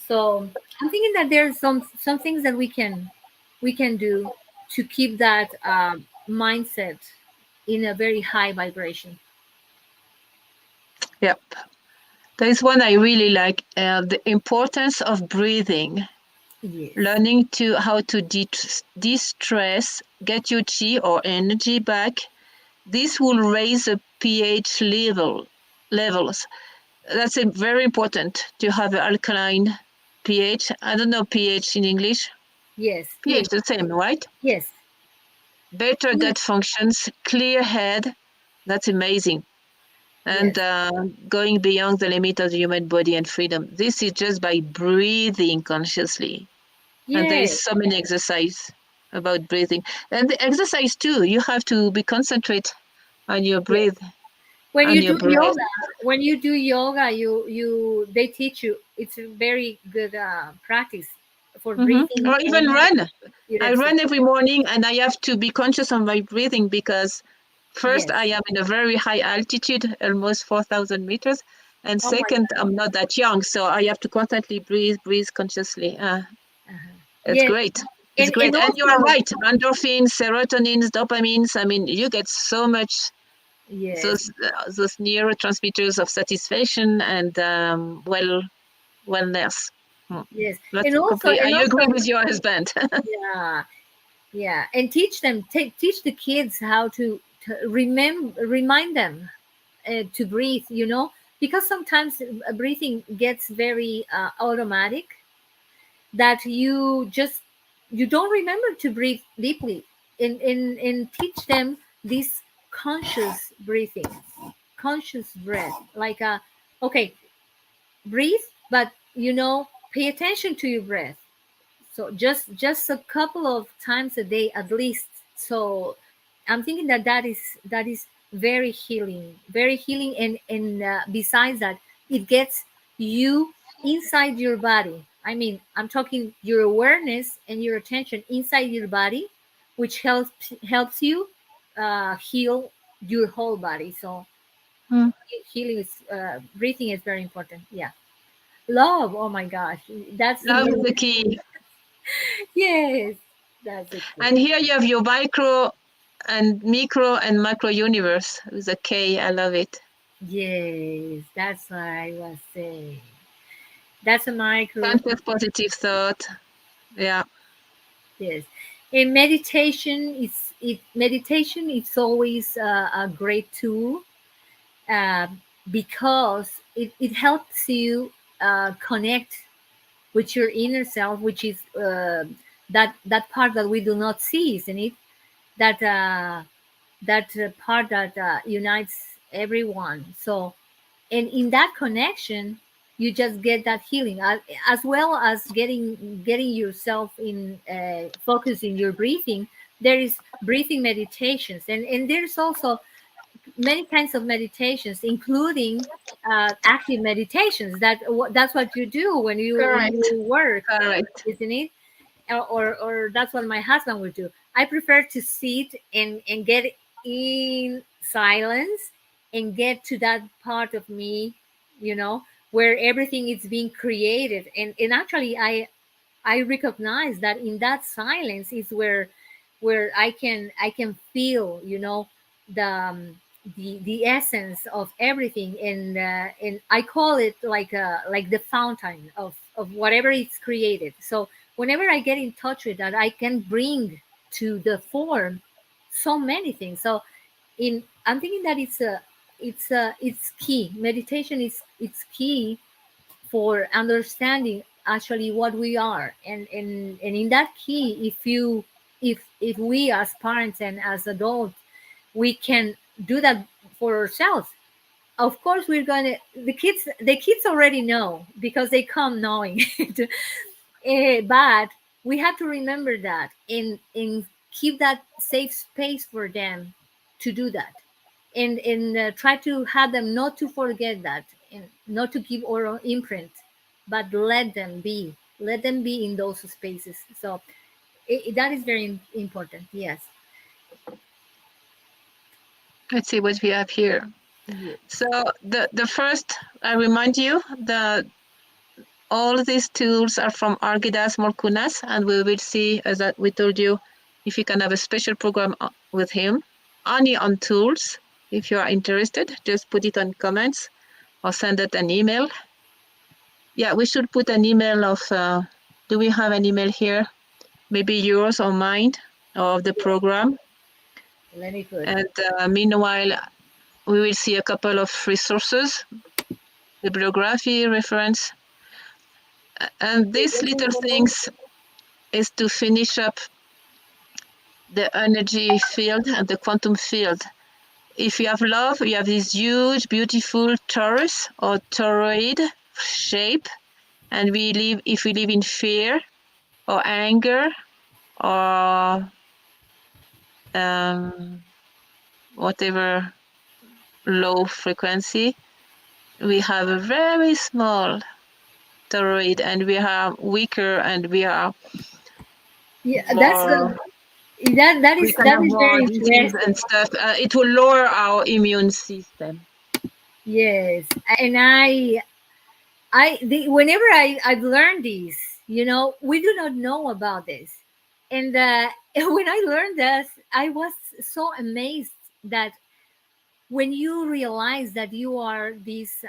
So I'm thinking that there's some things that we can do to keep that mindset in a very high vibration. Yep. There is one I really like, the importance of breathing. Yes. Learning to how to de-stress, get your chi or energy back. This will raise the pH levels. That's very important to have an alkaline pH. I don't know pH in English. Yes. pH the same, right? Yes. Better gut functions, clear head. That's amazing. And Yes. going beyond the limit of the human body and freedom. This is just by breathing consciously. And there is Yes. so many exercise about breathing. And the exercise too, you have to be concentrate on your Yes. breath, When on you your do breath. yoga, they teach you. It's a very good practice for breathing Or even and run. I exercise. run every morning and I have to be conscious of my breathing because first, Yes. I am in a very high altitude, almost 4,000 meters. And Oh my second, I'm not that young, so I have to constantly breathe consciously. God. It's Yes. great. It's And great. And you are also, right. Endorphins, serotonins, dopamines. I mean, you get so much yes. those neurotransmitters of satisfaction and wellness. Hmm. Yes. That's And also, complete. I agree with your husband. yeah, yeah, and teach the kids how to remind them to breathe. because sometimes breathing gets very automatic, that you don't remember to breathe deeply, and teach them this conscious breathing, conscious breath, like okay, breathe, but pay attention to your breath. So just a couple of times a day at least. So I'm thinking that is very healing, and besides that, it gets you inside your body. I mean, I'm talking your awareness and your attention inside your body, which helps you heal your whole body. So Hmm. healing is breathing is very important. Yeah. Love, oh my gosh, that's Love is the the key. yes, that's it. And here you have your micro and micro and macro universe with a K. I love it. Yes, that's what I was saying. That's a micro. Conscious positive thought. Yeah. Yes, and meditation is always a great tool, uh, because it helps you connect with your inner self, which is that part that we do not see, isn't it? That part that unites everyone. So, and in that connection, you just get that healing, as well as getting yourself in focus in your breathing. There is breathing meditations, and there's also many kinds of meditations, including active meditations. That's what you do when Correct. you work, Correct. isn't it? Or that's what my husband would do. I prefer to sit and get in silence and get to that part of me, where everything is being created. And actually, I recognize that in that silence is where I can feel, the the essence of everything, and I call it like the fountain of whatever is created. So whenever I get in touch with that, I can bring to the form so many things. So in I'm thinking that it's key. Meditation is it's key for understanding actually what we are, and in that key, if we as parents and as adults, we can do that for ourselves. Of course, we're gonna the kids already know because they come knowing it. But we have to remember that, and keep that safe space for them to do that, and try to have them not to forget that, and not to give our imprint, but let them be in those spaces. So that is very important. Yes. Let's see what we have here. Yes. So the first, I remind you that all these tools are from Argidas Morkunas, and we will see, as we told you, if you can have a special program with him, only on tools. If you are interested, just put it on comments or send it an email. Yeah, we should put an email of, do we have an email here? Maybe yours or mine, or of the program. Let me put. And meanwhile, we will see a couple of resources, bibliography, reference. And these little things is to finish up the energy field and the quantum field. If you have love, you have this huge, beautiful torus or toroid shape. And if we live in fear or anger or whatever low frequency, we have a very small toroid, and we are weaker, and we are Yeah, more, that we is can that have is more very disease interesting. and stuff. It will lower our immune system. Yes, and whenever I've learned this, we do not know about this, and when I learned this, I was so amazed that when you realize that you are this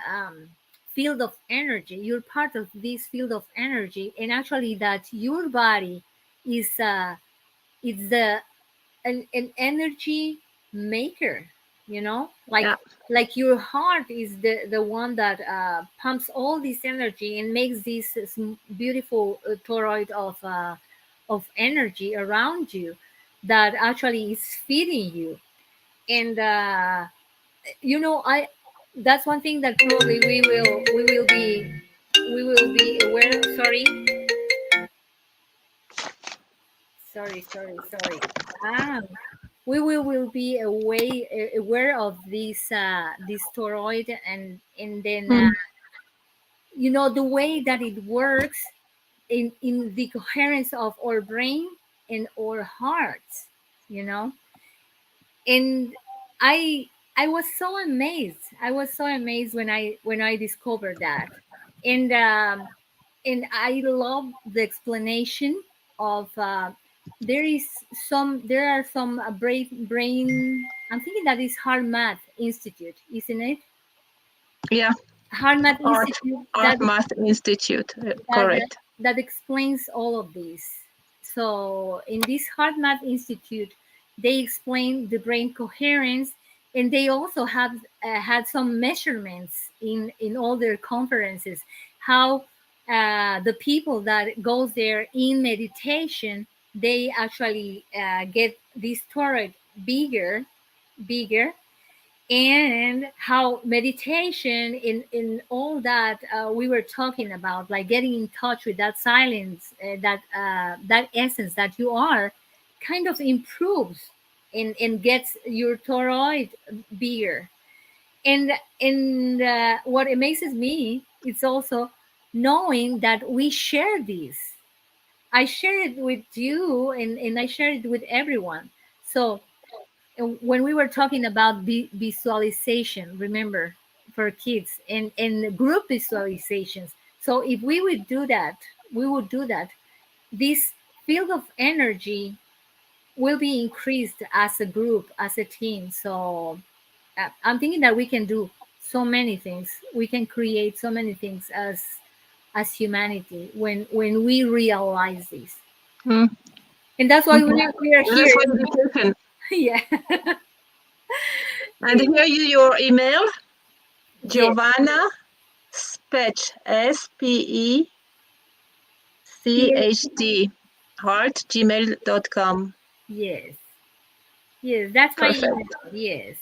field of energy, you're part of this field of energy, and actually that your body is the an energy maker. you know, like Yeah. like your heart is the one that pumps all this energy and makes this beautiful toroid of energy around you that actually is feeding you. And you know, I that's one thing that probably we will be aware. Sorry. Ah, we will be aware of this toroid, and then Mm. you know, the way that it works in the coherence of our brain and our hearts, you know. And i I was so amazed. When I discovered that. And I love the explanation of there are some brain. I'm thinking that is Hard Math Institute, isn't it? Yeah. Hard Math Art Institute Art Math Institute. that Correct. that explains all of this. So in this Hard Math Institute, they explain the brain coherence, and they also have had some measurements in all their conferences. How the people that goes there in meditation, they actually get this toroid bigger, and how meditation in all that we were talking about, like getting in touch with that silence, that essence that you are, kind of improves and gets your toroid bigger. And what amazes me is also knowing that we share this. I share it with you, and I share it with everyone. So when we were talking about visualization, remember, for kids, and group visualizations. So if we would do that, this field of energy will be increased as a group, as a team. So I'm thinking that we can do so many things. We can create so many things as humanity when we realize this. Mm. And that's why we are That's here. for education. Yeah. And here is your email, Yes. Giovanna Spech, SPECHD, heart, gmail.com. Yes. Yes, that's my Perfect. email. Yes.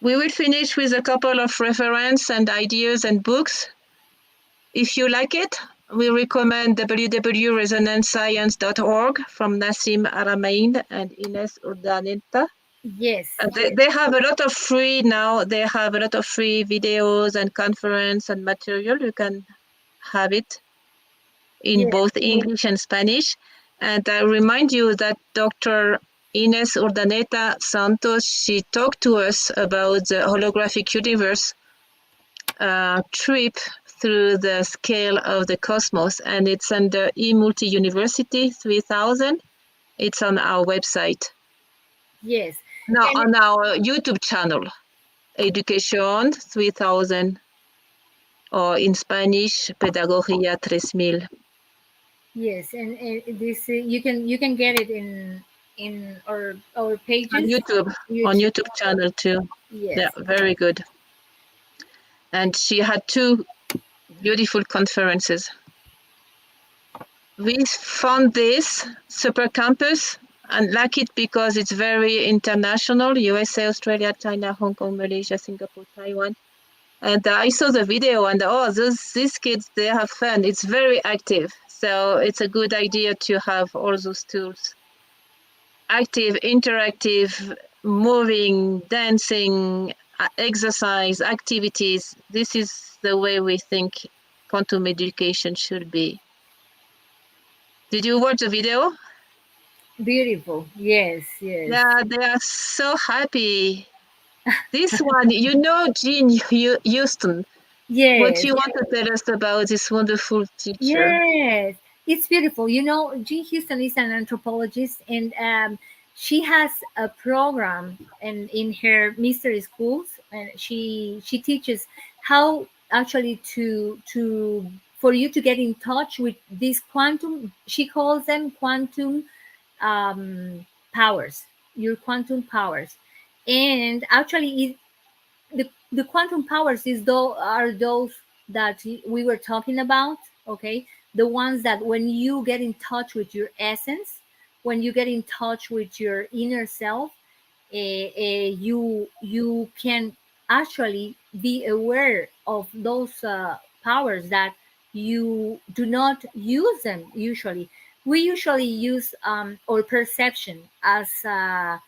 We will finish with a couple of reference and ideas and books. If you like it, we recommend www.resonancescience.org from Nassim Aramain and Ines Urdaneta. Yes. They have a lot of free now. They have a lot of free videos and conference and material. You can have it in Yes. both English and Spanish. And I remind you that Dr. Ines Urdaneta Santos, she talked to us about the holographic universe trip through the scale of the cosmos, and it's under Multidimensional 3000. It's on our website. Yes. Now And on our YouTube channel, Education 3000, or in Spanish, Pedagogía 3000. yes, and this you can get it in our pages. On YouTube channel too. Yes. Yeah, very good. And she had 2 beautiful conferences. We found this super campus and like it because it's very international: USA, Australia, China, Hong Kong, Malaysia, Singapore, Taiwan. And I saw the video, and these kids, they have fun. It's very active, so it's a good idea to have all those tools: active, interactive, moving, dancing, exercise, activities. This is the way we think quantum education should be. Did you watch the video? Beautiful. Yes. Yes. Yeah, they are so happy. This one, Jean Houston, what Yes. you want to tell us about this wonderful teacher? Yes, it's beautiful. You know, Jean Houston is an anthropologist, and she has a program in her mystery schools, and she teaches how actually to for you to get in touch with these quantum. She calls them quantum powers, your quantum powers. And actually, the quantum powers are those that we were talking about. Okay, the ones that when you get in touch with your essence, when you get in touch with your inner self, you can actually be aware of those powers that you do not use them usually. We usually use our perception as our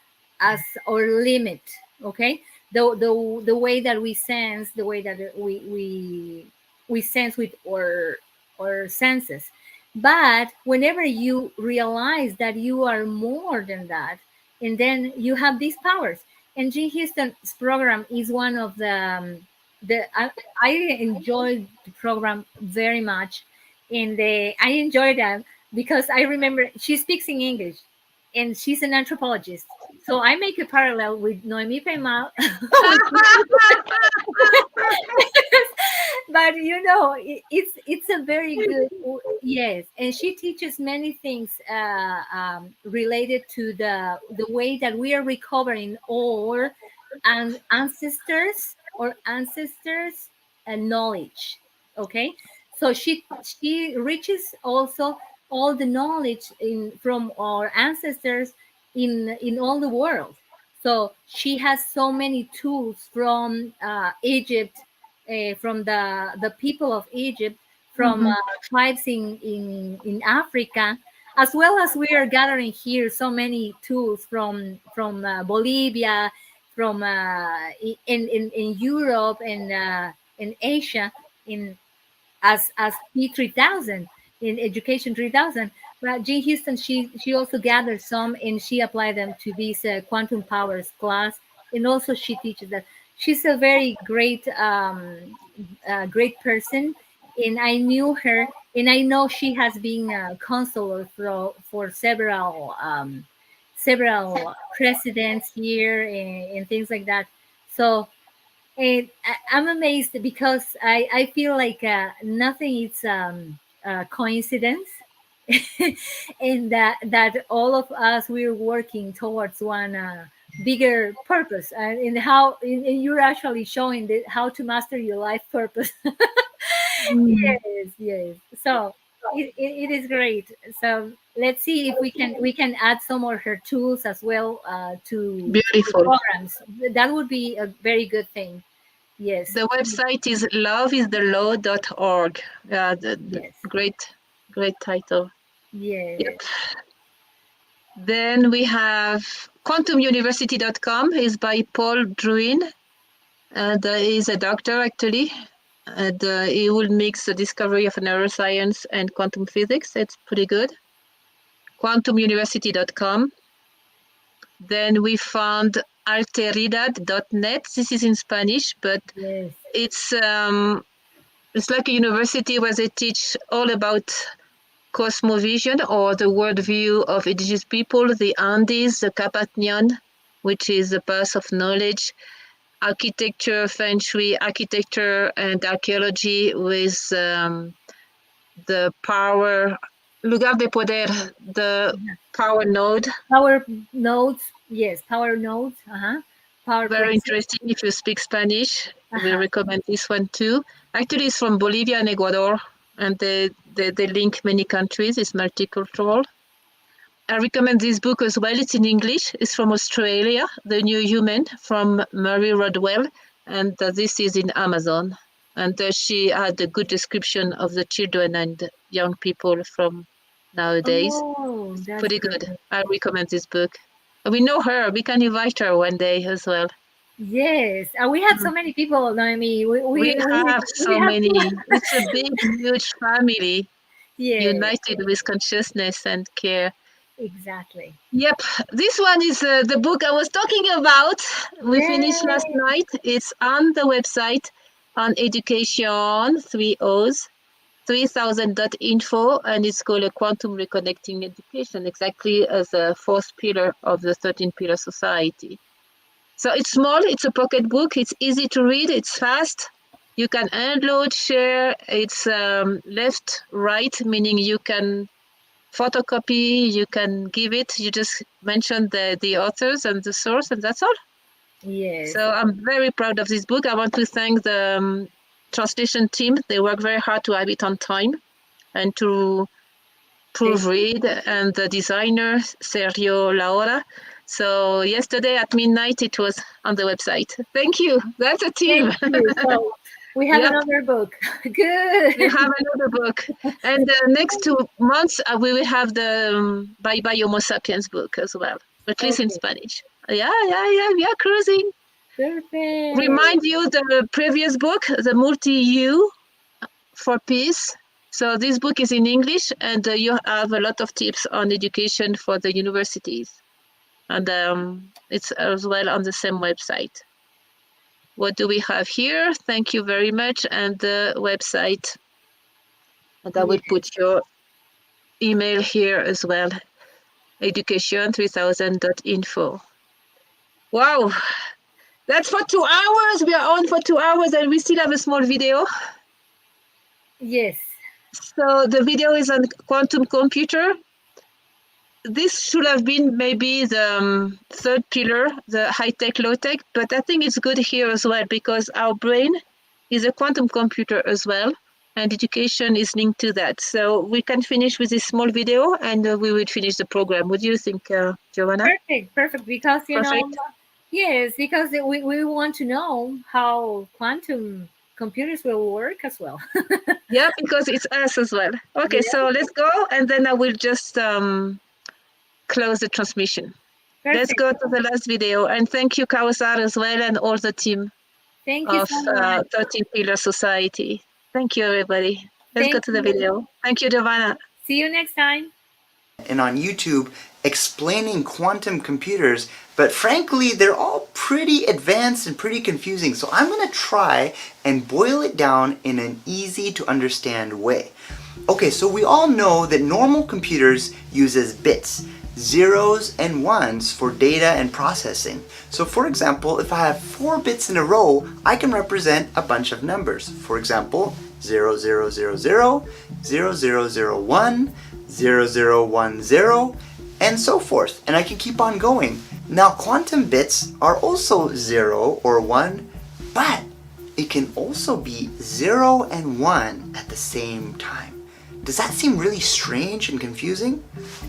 limit. Okay, the way that we sense, the way that we sense with our senses. But whenever you realize that you are more than that, and then you have these powers. And Jim Houston's program is one of I enjoyed the program very much, and I enjoyed that because I remember she speaks in English, and she's an anthropologist. So I make a parallel with Noemi Pema. But it's a very good, yes, and she teaches many things related to the way that we are recovering our ancestors and knowledge. Okay, so she reaches also all the knowledge from our ancestors in all the world. So she has so many tools from Egypt, from the people of Egypt, from tribes in Africa, as well as we are gathering here so many tools from Bolivia, from in Europe and in Asia, in as P3000 in Education 3000. But Jean Houston, she also gathered some and she applied them to this quantum powers class, and also she teaches that. She's a very great person, and I knew her, and I know she has been a counselor for several presidents here and things like that. So and I'm amazed because I feel like nothing is coincidence, and that all of us we're working towards one bigger purpose, and you're actually showing how to master your life purpose. Yes. So it is great. So let's see if we can add some of her tools as well to the Beautiful. programs. That would be a very good thing. Yes. The website is loveisthelaww.org. Yes. Great title. Yes. Yep. Then we have Quantumuniversity.com is by Paul Druin, and he's a doctor actually, and he will mix the discovery of neuroscience and quantum physics. It's pretty good. Quantumuniversity.com. Then we found alteridad.net. This is in Spanish, but Yes. it's like a university where they teach all about cosmovision or the worldview of indigenous people, the Andes, the Capatnian, which is the path of knowledge, architecture, feng shui, architecture and archaeology with the power, lugar de poder, the power node. Power nodes. Yes. Power nodes. Power. Very places. interesting if you speak Spanish. We recommend this one too. Actually, it's from Bolivia and Ecuador, and they link many countries. It's multicultural. I recommend this book as well. It's in English. It's from Australia, The New Human, from Mary Rodwell, and this is in Amazon. And she had a good description of the children and young people from nowadays. Oh, that's Pretty great. good. I recommend this book. We know her. We can invite her one day as well. Yes. We have so many people, Noemi. We have so many. It's a big, huge family, united with consciousness and care. Exactly. Yep. This one is the book I was talking about. We finished last night. It's on the website on education, 3000.info, and it's called a Quantum Reconnecting Education, exactly as a fourth pillar of the 13 Pillar Society. So it's small, it's a pocket book, it's easy to read, it's fast. You can download, share, it's left, right, meaning you can photocopy, you can give it, you just mention the authors and the source, and that's all. Yes. So I'm very proud of this book. I want to thank the translation team. They work very hard to have it on time and to proofread, and the designer, Sergio Laura. So yesterday at midnight, it was on the website. Thank you. That's a team. Thank you. So we have Yep. another book. Good. We have another book. And the next 2 months, we will have the Bye Bye Homo Sapiens book as well, at least in Okay. Spanish. Yeah, we are cruising. Perfect. Remind you the previous book, the Multi-U for Peace. So this book is in English, and you have a lot of tips on education for the universities. And it's as well on the same website. What do we have here? Thank you very much. And the website. And I will put your email here as well. education3000.info. Wow. That's for 2 hours. We are on for 2 hours and we still have a small video. Yes. So the video is on quantum computer. This should have been maybe the third pillar, the high-tech, low-tech, but I think it's good here as well because our brain is a quantum computer as well, and education is linked to that. So we can finish with this small video and we will finish the program. What do you think, Giovanna? Perfect. Because, Perfect. yes, because we want to know how quantum computers will work as well. Yeah, because it's us as well. Okay, Yeah. so let's go, and then I will just close the transmission. Let's go to the last video, and thank you, Kawasar, as well, and all the team Thank you of so much. 13 Pillar Society. Thank you, everybody. Let's go Thank to the you. video. Thank you, Giovanna. See you next time. And on YouTube explaining quantum computers, but frankly, they're all pretty advanced and pretty confusing. So I'm going to try and boil it down in an easy to understand way. Okay, so we all know that normal computers uses bits, zeros and ones for data and processing. So for example, if I have 4 bits in a row, I can represent a bunch of numbers. For example, 0000, 0001, 0010, and so forth. And I can keep on going. Now quantum bits are also 0 or 1, but it can also be 0 and 1 at the same time. Does that seem really strange and confusing?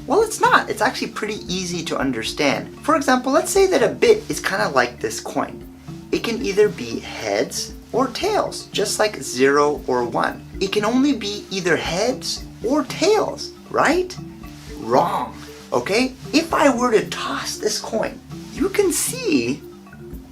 Well, it's not. It's actually pretty easy to understand. For example, let's say that a bit is kind of like this coin. It can either be heads or tails, just like 0 or 1. It can only be either heads or tails, right? Wrong. Okay? If I were to toss this coin, you can see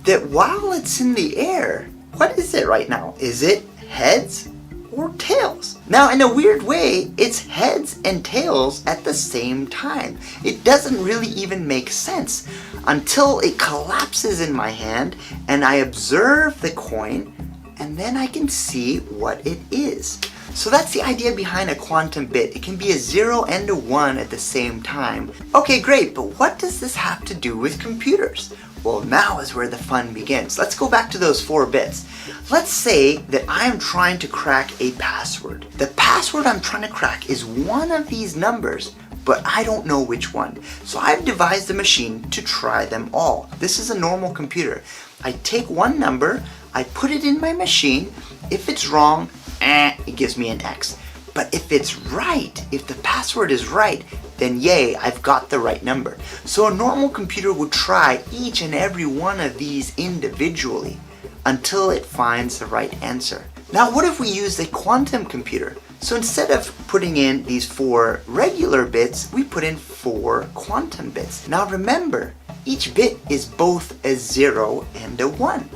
that while it's in the air, what is it right now? Is it heads or tails? Now, in a weird way, it's heads and tails at the same time. It doesn't really even make sense until it collapses in my hand and I observe the coin, and then I can see what it is. So that's the idea behind a quantum bit. It can be a 0 and a 1 at the same time. Okay, great, but what does this have to do with computers? Well, now is where the fun begins. Let's go back to those 4 bits. Let's say that I'm trying to crack a password. The password I'm trying to crack is one of these numbers, but I don't know which one. So I've devised a machine to try them all. This is a normal computer. I take one number, I put it in my machine. If it's wrong, it gives me an X. But if it's right, if the password is right, then yay, I've got the right number. So a normal computer would try each and every one of these individually until it finds the right answer. Now what if we use a quantum computer? So instead of putting in these 4 regular bits, we put in 4 quantum bits. Now remember, each bit is both a 0 and a 1.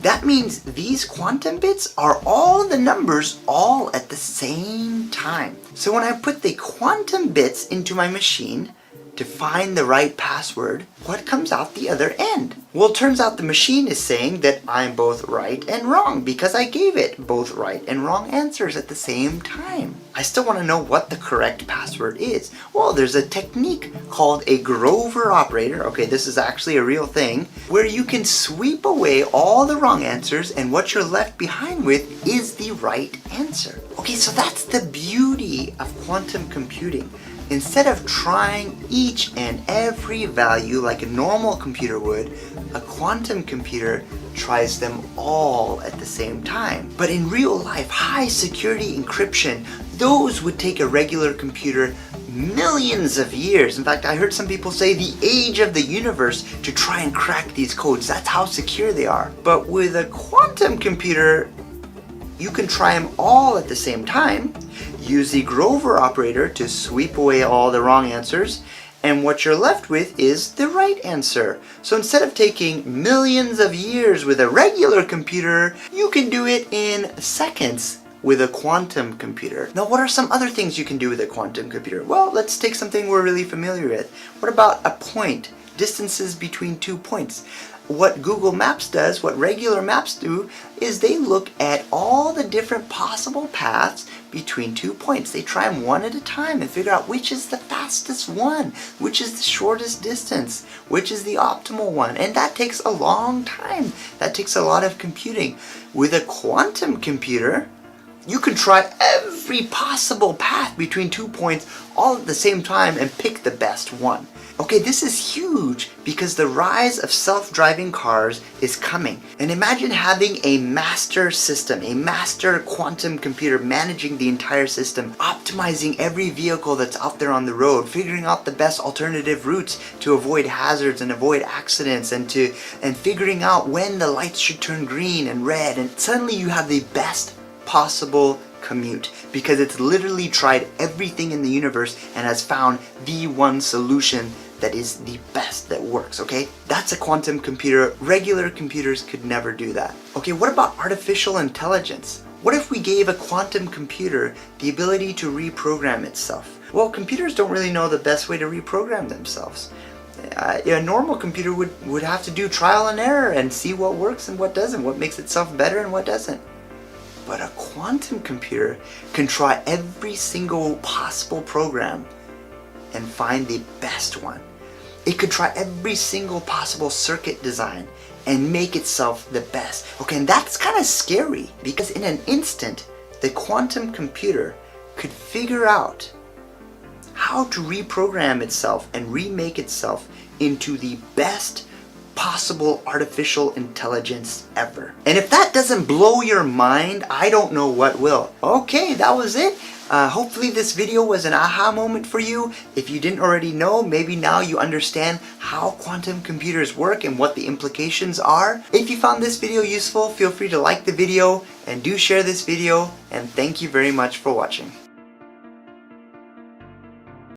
That means these quantum bits are all the numbers all at the same time. So when I put the quantum bits into my machine to find the right password, what comes out the other end? Well, it turns out the machine is saying that I'm both right and wrong because I gave it both right and wrong answers at the same time. I still want to know what the correct password is. Well, there's a technique called a Grover operator. Okay, this is actually a real thing where you can sweep away all the wrong answers and what you're left behind with is the right answer. Okay, so that's the beauty of quantum computing. Instead of trying each and every value like a normal computer would, a quantum computer tries them all at the same time. But in real life, high security encryption, those would take a regular computer millions of years. In fact, I heard some people say the age of the universe to try and crack these codes. That's how secure they are. But with a quantum computer, you can try them all at the same time, use the Grover operator to sweep away all the wrong answers, and what you're left with is the right answer. So instead of taking millions of years with a regular computer, you can do it in seconds with a quantum computer. Now, what are some other things you can do with a quantum computer? Well, let's take something we're really familiar with. What about a point? Distances between 2 points. What Google Maps does, what regular maps do, is they look at all the different possible paths between 2 points. They try them one at a time and figure out which is the fastest one, which is the shortest distance, which is the optimal one. And that takes a long time. That takes a lot of computing. With a quantum computer, you can try every possible path between 2 points all at the same time and pick the best one. Okay, this is huge because the rise of self-driving cars is coming. And imagine having a master system, a master quantum computer managing the entire system, optimizing every vehicle that's out there on the road, figuring out the best alternative routes to avoid hazards and avoid accidents, and figuring out when the lights should turn green and red, and suddenly you have the best possible commute because it's literally tried everything in the universe and has found the one solution that is the best, that works, okay? That's a quantum computer. Regular computers could never do that. Okay, what about artificial intelligence? What if we gave a quantum computer the ability to reprogram itself? Well, computers don't really know the best way to reprogram themselves. A normal computer would have to do trial and error and see what works and what doesn't, what makes itself better and what doesn't. But a quantum computer can try every single possible program and find the best one. It could try every single possible circuit design and make itself the best. Okay, and that's kind of scary because in an instant, the quantum computer could figure out how to reprogram itself and remake itself into the best possible artificial intelligence ever. And if that doesn't blow your mind, I don't know what will. Okay, that was it. Hopefully this video was an aha moment for you. If you didn't already know, maybe now you understand how quantum computers work and what the implications are. If you found this video useful, feel free to like the video and do share this video, and thank you very much for watching.